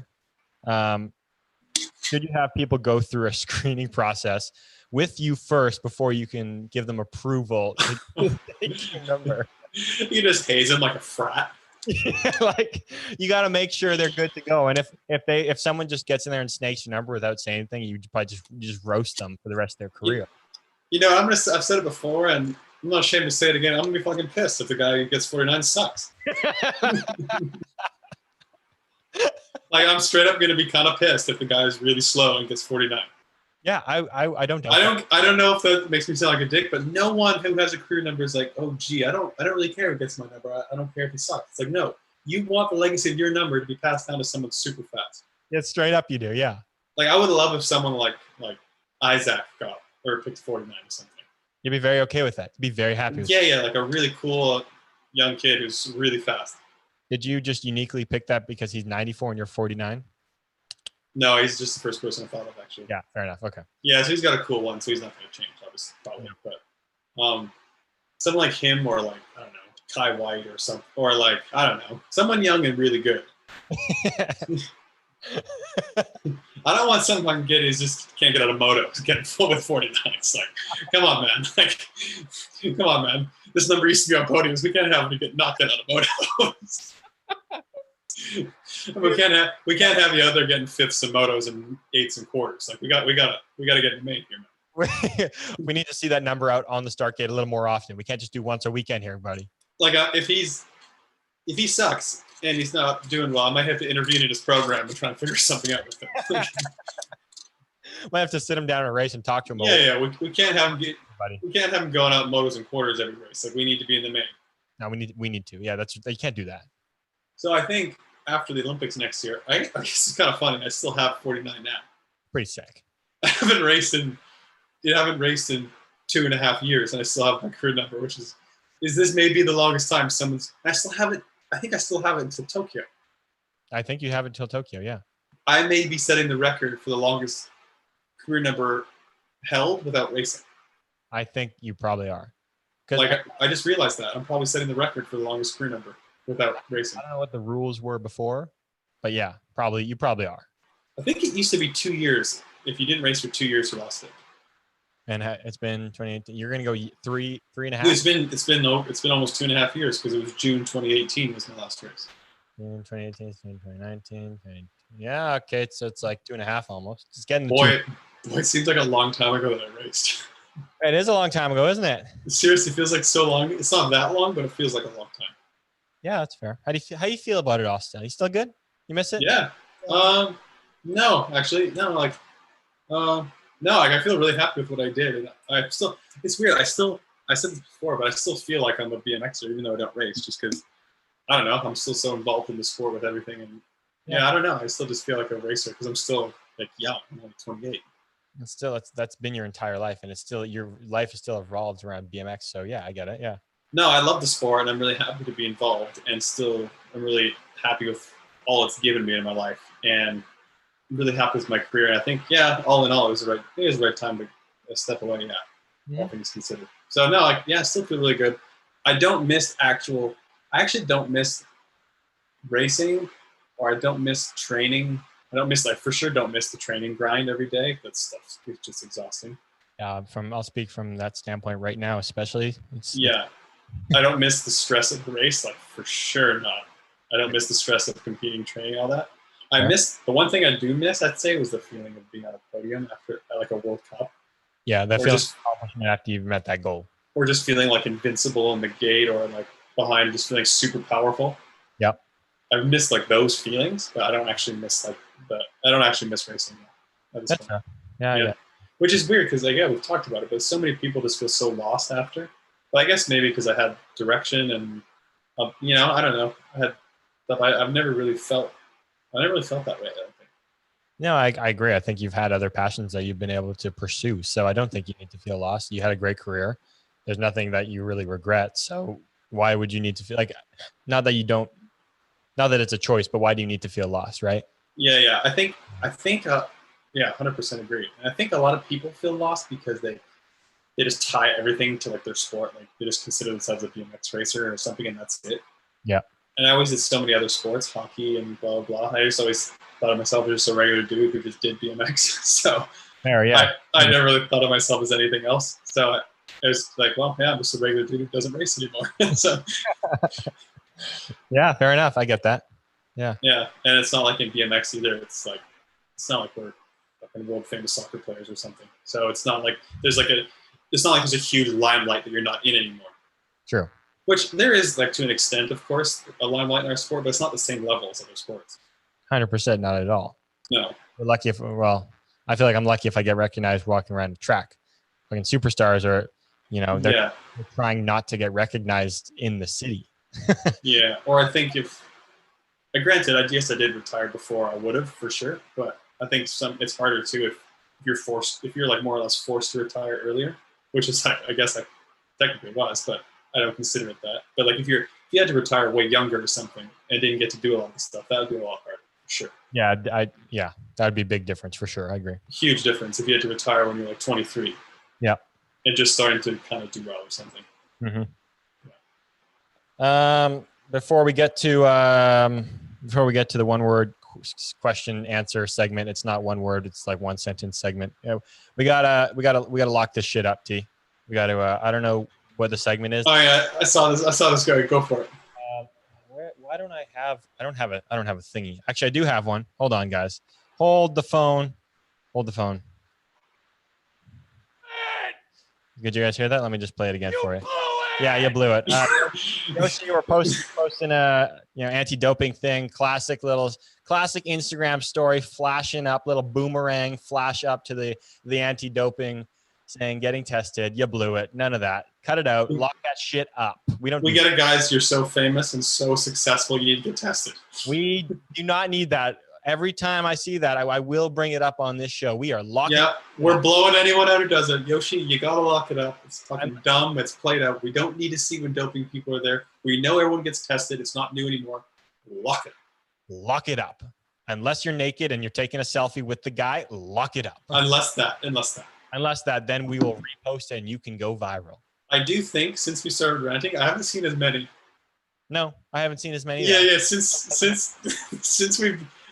should you have people go through a screening process with you first before you can give them approval to take your number? You just haze them like a frat. Like you got to make sure they're good to go. And if someone just gets in there and snakes your number without saying anything, you probably just roast them for the rest of their career. You know, I've said it before, and I'm not ashamed to say it again. I'm gonna be fucking pissed if the guy who gets 49 sucks. Like I'm straight up gonna be kind of pissed if the guy is really slow and gets 49. Yeah, I don't. I don't know if that makes me sound like a dick, but no one who has a career number is like, oh gee, I don't really care who gets my number. I don't care if he sucks. It's like, no, you want the legacy of your number to be passed down to someone super fast. Yeah, straight up you do, yeah. Like I would love if someone like Isaac got or picked 49 or something. You'd be very okay with that. You'd be very happy with Yeah, like a really cool young kid who's really fast. Did you just uniquely pick that because he's 94 and you're 49? No, he's just the first person I thought of, actually. Yeah, fair enough. Okay. Yeah, so he's got a cool one, so he's not going to change, obviously, probably. But someone like him or like, I don't know, Kai White or something, or like, I don't know, someone young and really good. I don't want someone I can get who's just can't get out of moto to get full with 49. It's like, come on, man. Like, come on, man. This number used to be on podiums. We can't have him get knocked out of motos. we can't have you out there getting fifths and motos and eighths and quarters. Like we gotta get it made here, man. We need to see that number out on the start gate a little more often. We can't just do once a weekend here, buddy. Like if he sucks and he's not doing well, I might have to intervene in his program and try and figure something out with him. Might have to sit him down in a race and talk to him. Yeah. We can't have him we can't have him going out motos and quarters every race. Like we need to be in the main. No, we need to. Yeah, you can't do that. So I think after the Olympics next year, I guess it's kind of funny. I still have 49 now. Pretty sick. I haven't raced in 2.5 years, and I still have my career number, which is this may be the longest time I still have it. I think I still have it until Tokyo. I think you have it until Tokyo, yeah. I may be setting the record for the longest career number held without racing. I think you probably are. Like I just realized that. I'm probably setting the record for the longest career number without racing. I don't know what the rules were before, but yeah, you probably are. I think it used to be 2 years. If you didn't race for 2 years, you lost it. And it's been 2018. You're gonna go three and a half. It's been almost 2.5 years because it was June 2018 was my last race. June 2018, 2019. Yeah, okay. So it's like 2.5 almost. It's getting boy, it seems like a long time ago that I raced. It is a long time ago, isn't it? It seriously feels like so long. It's not that long, but it feels like a long time. Yeah, that's fair. How do you feel about it, Austin? You still good? You miss it? Yeah. No, actually, no. Like, no. Like, I feel really happy with what I did, and I still. It's weird. I said this before, but I still feel like I'm a BMXer, even though I don't race, just because I don't know. I'm still so involved in the sport with everything, and yeah, I don't know. I still just feel like a racer because I'm still like young. I'm only 28. And still, that's been your entire life, and it's still your life is still evolved around BMX. So yeah, I get it. Yeah. No, I love the sport, and I'm really happy to be involved, and still, I'm really happy with all it's given me in my life, and I'm really happy with my career. And I think, yeah, all in all, it was the right time to step away. Yeah, all things considered. So no, I still feel really good. I actually don't miss racing, or I don't miss training. I don't miss don't miss the training grind every day. That stuff is just exhausting. I'll speak from that standpoint right now, especially. I don't miss the stress of the race, like for sure not. I don't miss the stress of competing, training, all that. I miss the one thing I do miss, I'd say, was the feeling of being on a podium after like a World Cup. Yeah, that feels accomplishment after you've met that goal. Or just feeling like invincible in the gate, or like behind, just feeling super powerful. Yep. I've missed like those feelings, but I don't actually miss racing. That's fair. Yeah. Which is weird because we've talked about it, but so many people just feel so lost after. But I guess maybe because I had direction and I don't know. I had stuff I've never really felt. I never really felt that way. I don't think. No, I agree. I think you've had other passions that you've been able to pursue. So I don't think you need to feel lost. You had a great career. There's nothing that you really regret. So why would you need to feel like, not that it's a choice, but why do you need to feel lost, right? Yeah. I think Yeah, 100% agree. And I think a lot of people feel lost because they just tie everything to like their sport. Like they just consider themselves a BMX racer or something, and that's it. Yeah. And I always did so many other sports, hockey and blah blah blah. I just always thought of myself as just a regular dude who just did BMX. So Fair, yeah. I never really thought of myself as anything else. So it was like, well, yeah, I'm just a regular dude who doesn't race anymore. So Yeah, fair enough. I get that. Yeah. yeah, and it's not like in BMX either. It's not like we're fucking world famous soccer players or something. So it's not like there's a huge limelight that you're not in anymore. True. Which there is, like, to an extent, of course, a limelight in our sport, but it's not the same level as other sports. 100%, not at all. No. We're lucky I feel like I'm lucky if I get recognized walking around the track. Fucking superstars are, they're trying not to get recognized in the city. Yeah. Or I think granted, I guess I did retire before I would have, for sure, but I think it's harder too if you're like more or less forced to retire earlier, which is, I guess I technically was, but I don't consider it that. But like if you had to retire way younger or something and didn't get to do a lot of stuff, that would be a lot harder, for sure. Yeah, that would be a big difference for sure. I agree. Huge difference if you had to retire when you're like 23. Yeah. And just starting to kind of do well or something. Mm-hmm. Yeah. Before we get to the one word question answer segment, it's not one word, it's like one sentence segment. We gotta lock this shit up, T. We gotta I don't know what the segment is. Oh yeah, I saw this guy. Go for it. Why don't I have I don't have a thingy. Actually, I do have one. Hold on, guys. Hold the phone. Did you guys hear that? Let me just play it again for you. Yeah, you blew it. Yoshi, you were posting a anti-doping thing. Classic Instagram story, flashing up, little boomerang flash up to the anti-doping, saying getting tested. You blew it. None of that. Cut it out. Lock that shit up. We get it, guys. You're so famous and so successful. You need to get tested. We do not need that. Every time I see that, I will bring it up on this show. We are locking. Yeah, we're blowing anyone out who does it. Yoshi, you gotta lock it up. It's fucking dumb. It's played out. We don't need to see when doping people are there. We know everyone gets tested. It's not new anymore. Lock it. Lock it up. Unless you're naked and you're taking a selfie with the guy, lock it up. Unless that, then we will repost it and you can go viral. I do think since we started ranting, I haven't seen as many. No, I haven't seen as many. Yeah.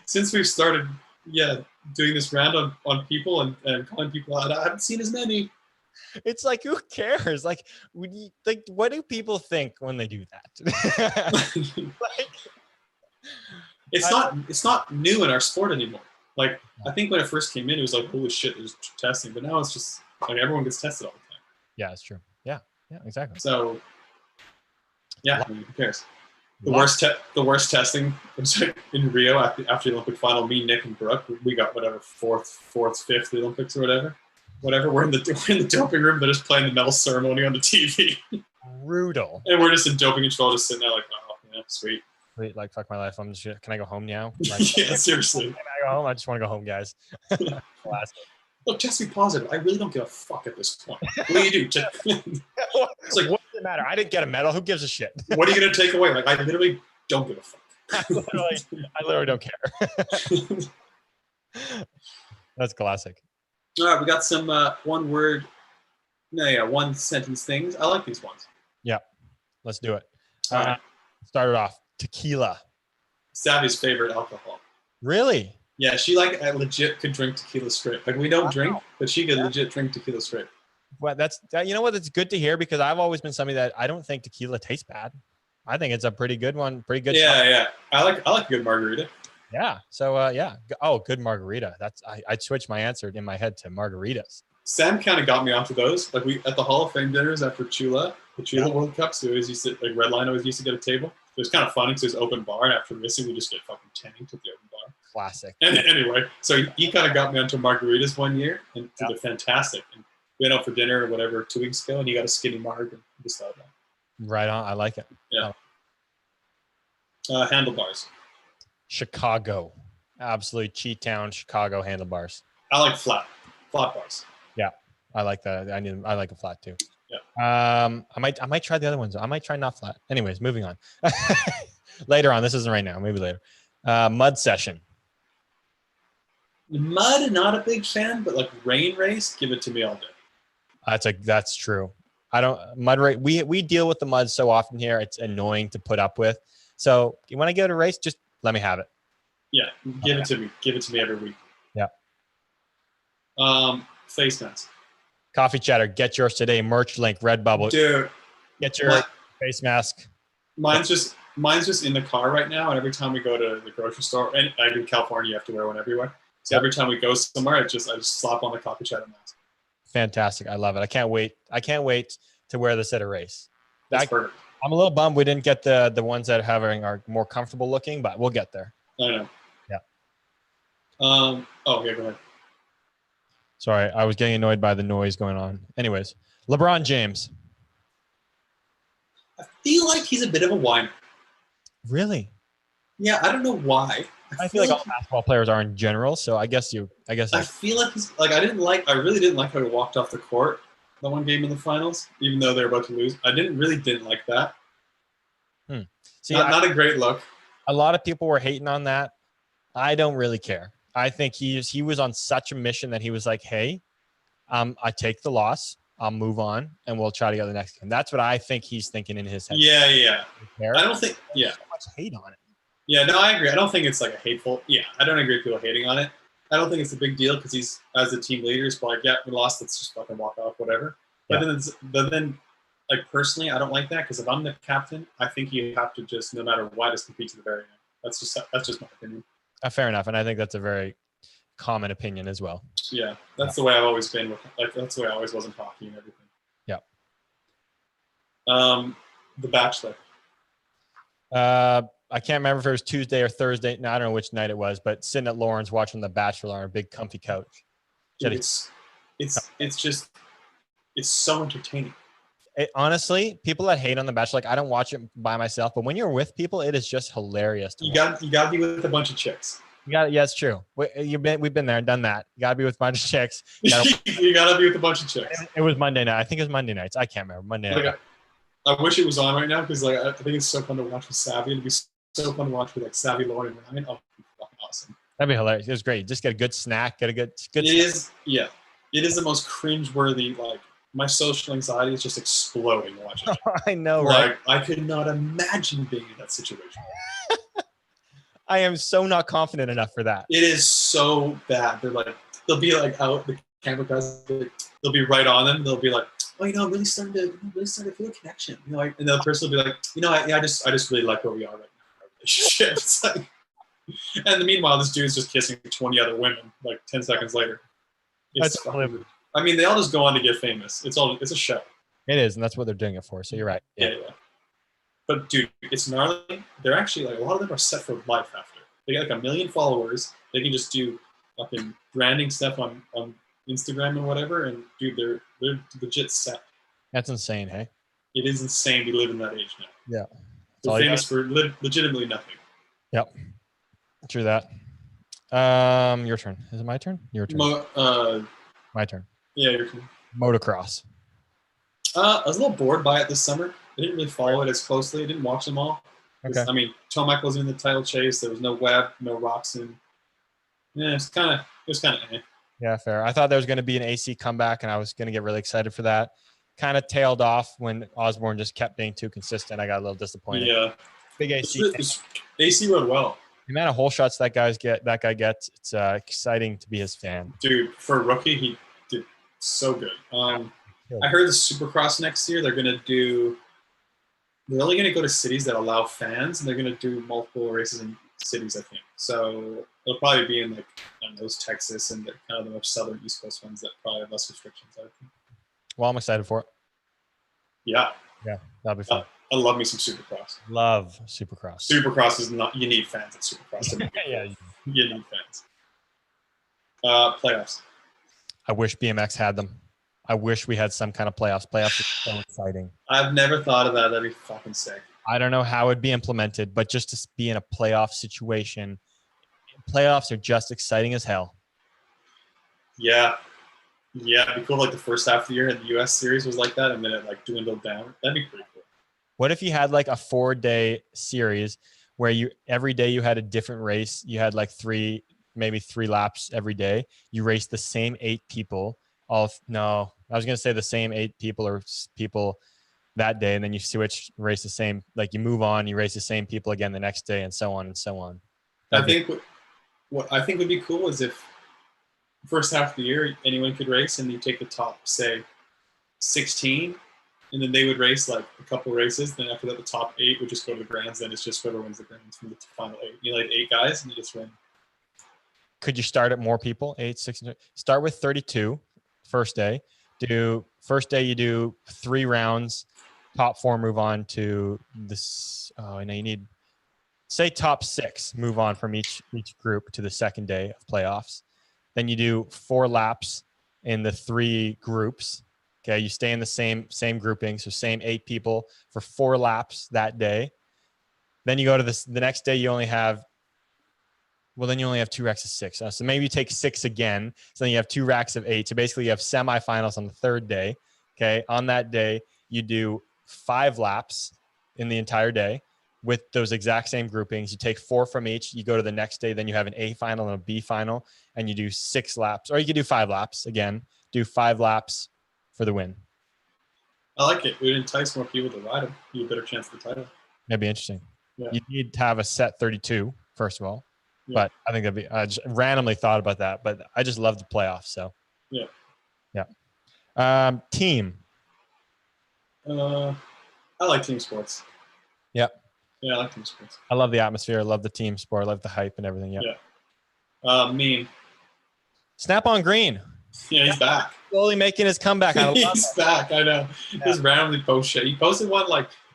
Since we've started, doing this rant on people and calling people out, I haven't seen as many. It's like, who cares? Like, what do people think when they do that? It's not new in our sport anymore. Like, I think when it first came in, it was like, holy shit, there's testing. But now it's just like everyone gets tested all the time. Yeah, it's true. Yeah, exactly. So, yeah, who cares? The worst testing was in Rio after the Olympic final. Me, Nick, and Brooke, we got whatever fourth, fifth Olympics or whatever. We're in the doping room. They're just playing the medal ceremony on the TV. Brutal. And we're just in doping control, just sitting there like, oh yeah, sweet. Wait, like fuck my life. Can I go home now? Yeah, seriously. Can I go home? I just want to go home, guys. Look, test me positive. I really don't give a fuck at this point. What do you do? It's like, what does it matter? I didn't get a medal. Who gives a shit? What are you going to take away? Like, I literally don't give a fuck. I literally don't care. That's classic. All right, we got some one sentence things. I like these ones. Yeah, let's do it. Right. Start it off. Tequila. Savvy's favorite alcohol. Really? Yeah, she legit could drink tequila straight. Like, we don't drink, but she could legit drink tequila straight. Well, you know what? It's good to hear because I've always been somebody that I don't think tequila tastes bad. I think it's a pretty good one. Pretty good. Yeah. I like a good margarita. Yeah. So yeah. Oh, good margarita. I'd switch my answer in my head to margaritas. Sam kind of got me onto those. Like, we at the Hall of Fame dinners after the Chula World Cups, we always used to, like, Red Line always used to get a table. It was kind of funny because it was open bar, and after missing, we just get fucking tanked at the open bar. Classic. And anyway, so he kind of got me onto margaritas one year, and they're fantastic. And we went out for dinner or whatever 2 weeks ago, and he got a skinny marg, and just thought that. Right on. I like it. Yeah. Handlebars. Chicago. Absolute cheat town, Chicago handlebars. I like flat bars. Yeah, I like that. I like a flat too. Yeah. I might try the other ones. I might try not flat. Anyways, moving on. Later on. This isn't right now. Maybe later. Mud session. Mud, not a big fan, but like rain race, give it to me all day. That's true. I don't mud race. We deal with the mud so often here. It's annoying to put up with. So you want to go to a race, just let me have it. Yeah, give it to me. Give it to me every week. Yeah. Face mask. Coffee Chatter, get yours today. Merch link, Redbubble. Dude, Get your face mask. mine's just in the car right now, and every time we go to the grocery store, and I do California, you have to wear one everywhere. So every time we go somewhere, I just slap on the Coffee Chatter mask. Fantastic. I love it. I can't wait to wear this at a race. That's perfect. I'm a little bummed we didn't get the ones that are more comfortable looking, but we'll get there. I know. Yeah. Oh, yeah, go ahead. Sorry, I was getting annoyed by the noise going on. Anyways, LeBron James. I feel like he's a bit of a whiner. Really? Yeah, I don't know why. I feel like all basketball players are in general, so I guess I feel like he's like I really didn't like how he walked off the court the one game in the finals, even though they were about to lose. I didn't like that. See, not a great look. A lot of people were hating on that. I don't really care. I think he was on such a mission that he was like, hey, I take the loss. I'll move on, and we'll try to get the next game. That's what I think he's thinking in his head. Yeah. I don't think. Yeah. So much hate on it. Yeah, no, I agree. I don't think it's like a hateful. Yeah, I don't agree with people hating on it. I don't think it's a big deal because he's as a team leader. He's like, yeah, we lost. Let's just fucking walk off, whatever. But then, like personally, I don't like that because if I'm the captain, I think you have to just, no matter what, just compete to the very end. That's just my opinion. Fair enough, and I think that's a very common opinion as well. Yeah, that's the way I've always been with. Like that's the way I always was in hockey and everything. Yeah. The Bachelor. I can't remember if it was Tuesday or Thursday. No, I don't know which night it was, but sitting at Lauren's watching The Bachelor on a big comfy couch. Dude, it's so entertaining. Honestly, people that hate on The Bachelor, like I don't watch it by myself, but when you're with people, it is just hilarious. You got to be with a bunch of chicks. Yeah, it's true. We've been there and done that. You got to be with a bunch of chicks. You got to be with a bunch of chicks. It was Monday night. I think it was Monday nights. I can't remember. Monday night. I wish it was on right now because like I think it's so fun to watch with Savvy. It'd be so fun to watch with like Savvy, Lauren, and Ryan. Oh, it'd be fucking awesome. That'd be hilarious. It was great. Just get a good snack. Get a good. It is. Yeah, it is the most cringe-worthy. Like my social anxiety is just exploding watching it. I know, like, right? I could not imagine being in that situation. I am so not confident enough for that. It is so bad. They'll be like out the camera guys. They'll be right on them. They'll be like, oh, I'm really starting to feel a connection. You know, like, and the person will be like, I just really like where we are right now in our relationship. It's like, and meanwhile, this dude's just kissing 20 other women like 10 seconds later. It's fucking, I mean, they all just go on to get famous. It's a show. It is, and that's what they're doing it for. So you're right. Yeah. But dude, it's gnarly. They're actually like a lot of them are set for life after. They got like 1 million followers. They can just do fucking branding stuff on Instagram and whatever. And dude, they're legit set. That's insane, hey? It is insane to live in that age now. Yeah. They're famous for legitimately nothing. Yep. True that. Your turn. Is it my turn? Your turn. My turn. Yeah, your turn. Motocross. I was a little bored by it this summer. I didn't really follow it as closely. I didn't watch them all. Okay. I mean, Tomac was in the title chase. There was no Webb, no Roxon. Yeah, it was kind of. Yeah, fair. I thought there was going to be an AC comeback, and I was going to get really excited for that. Kind of tailed off when Osborne just kept being too consistent. I got a little disappointed. Yeah. Big AC. AC rode well. The amount of hole shots that guy gets, it's exciting to be his fan. Dude, for a rookie, he did so good. I heard the Supercross next year, they're only going to go to cities that allow fans, and they're going to do multiple races in cities, I think. So it'll probably be in like, I don't know, Texas and the kind of the much southern East Coast ones that probably have less restrictions, I think. Well, I'm excited for it. Yeah. Yeah, that'll be fun. I love me some Supercross. Love Supercross. Supercross is not, you need fans at Supercross. Yeah. You need fans. Playoffs. I wish BMX had them. I wish we had some kind of playoffs. Playoffs are so exciting. I've never thought of that. That'd be fucking sick. I don't know how it'd be implemented, but just to be in a playoff situation, playoffs are just exciting as hell. Yeah. Yeah, it'd be cool. Like the first half of the year in the U.S. series was like that, and then it like dwindled down. That'd be pretty cool. What if you had like a 4-day series where every day you had a different race? You had like 3 maybe 3 laps every day. You race the same 8 people. No, I was going to say the same 8 people or people that day, and then you switch, race the same, like you move on, you race the same people again the next day, and so on and so on. I think what I think would be cool is if first half of the year anyone could race, and you take the top, say, 16, and then they would race like a couple races. Then after that, the top 8 would just go to the Grands. Then it's just whoever wins the Grands from the final 8. You like 8 guys, and you just win. Could you start at more people? 8, 16. Start with 32 first day. First day you do 3 rounds. Top 4 move on to this. Oh, and you need, say, top 6 move on from each group to the second day of playoffs. Then you do 4 laps in the 3 groups. Okay, you stay in the same grouping, so same 8 people for 4 laps that day. Then you go to the next day. You only have 2 racks of 6. So maybe you take 6 again. So then you have 2 racks of 8. So basically, you have semifinals on the 3rd day. Okay, on that day you do 5 laps in the entire day with those exact same groupings. You take 4 from each. You go to the next day. Then you have an A final and a B final, and you do 6 laps, or you could do 5 laps again. Do 5 laps for the win. I like it. It would entice more people to ride them. You have a better chance of the title. That'd be interesting. Yeah. You need to have a set 32 first of all. Yeah. But I think I just randomly thought about that, but I just love the playoffs. So yeah. Team. I like team sports. Yep. Yeah, I like team sports. I love the atmosphere. I love the team sport. I love the hype and everything. Yep. Yeah. Meme. Snap on Green. Yeah, he's back. Slowly making his comeback. He's back. I know. Just randomly post shit. He posted one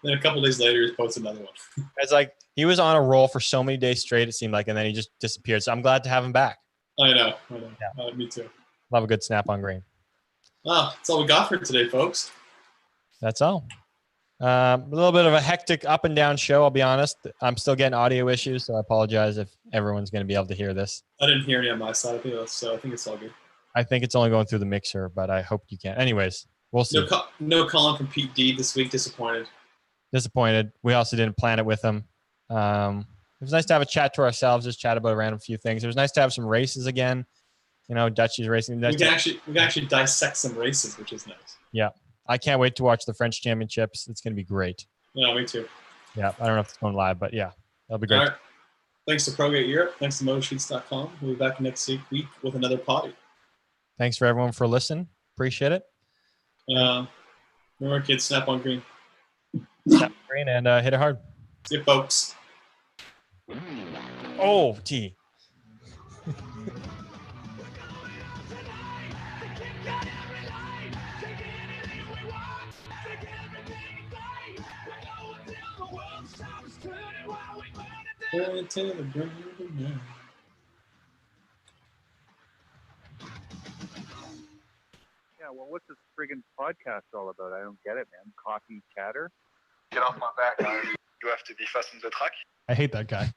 then a couple days later he posted another one. It's like he was on a roll for so many days straight, it seemed like, and then he just disappeared. So I'm glad to have him back. I know. Yeah. Me too. Love a good snap on Green. That's all we got for today, folks. That's all. A little bit of a hectic up and down show, I'll be honest. I'm still getting audio issues, so I apologize if everyone's going to be able to hear this. I didn't hear any on my side of it, so I think it's all good. I think it's only going through the mixer, but I hope you can. Anyways, we'll see. No Colin from Pete D this week. Disappointed. We also didn't plan it with him. It was nice to have a chat to ourselves, just chat about a random few things. It was nice to have some races again. Dutchie's racing. We can actually dissect some races, which is nice. Yeah. I can't wait to watch the French Championships. It's going to be great. Yeah, me too. Yeah, I don't know if it's going live, but yeah, that'll be great. All right. Thanks to ProGate Europe. Thanks to MotorSheets.com. We'll be back next week with another potty. Thanks for everyone for listening. Appreciate it. Remember, kids, snap on green. Snap on green and hit it hard. See you, folks. Oh, T. Yeah, well, what's this friggin' podcast all about? I don't get it, man. Coffee chatter? Get off my back, guys. You have to be fast on the track. I hate that guy.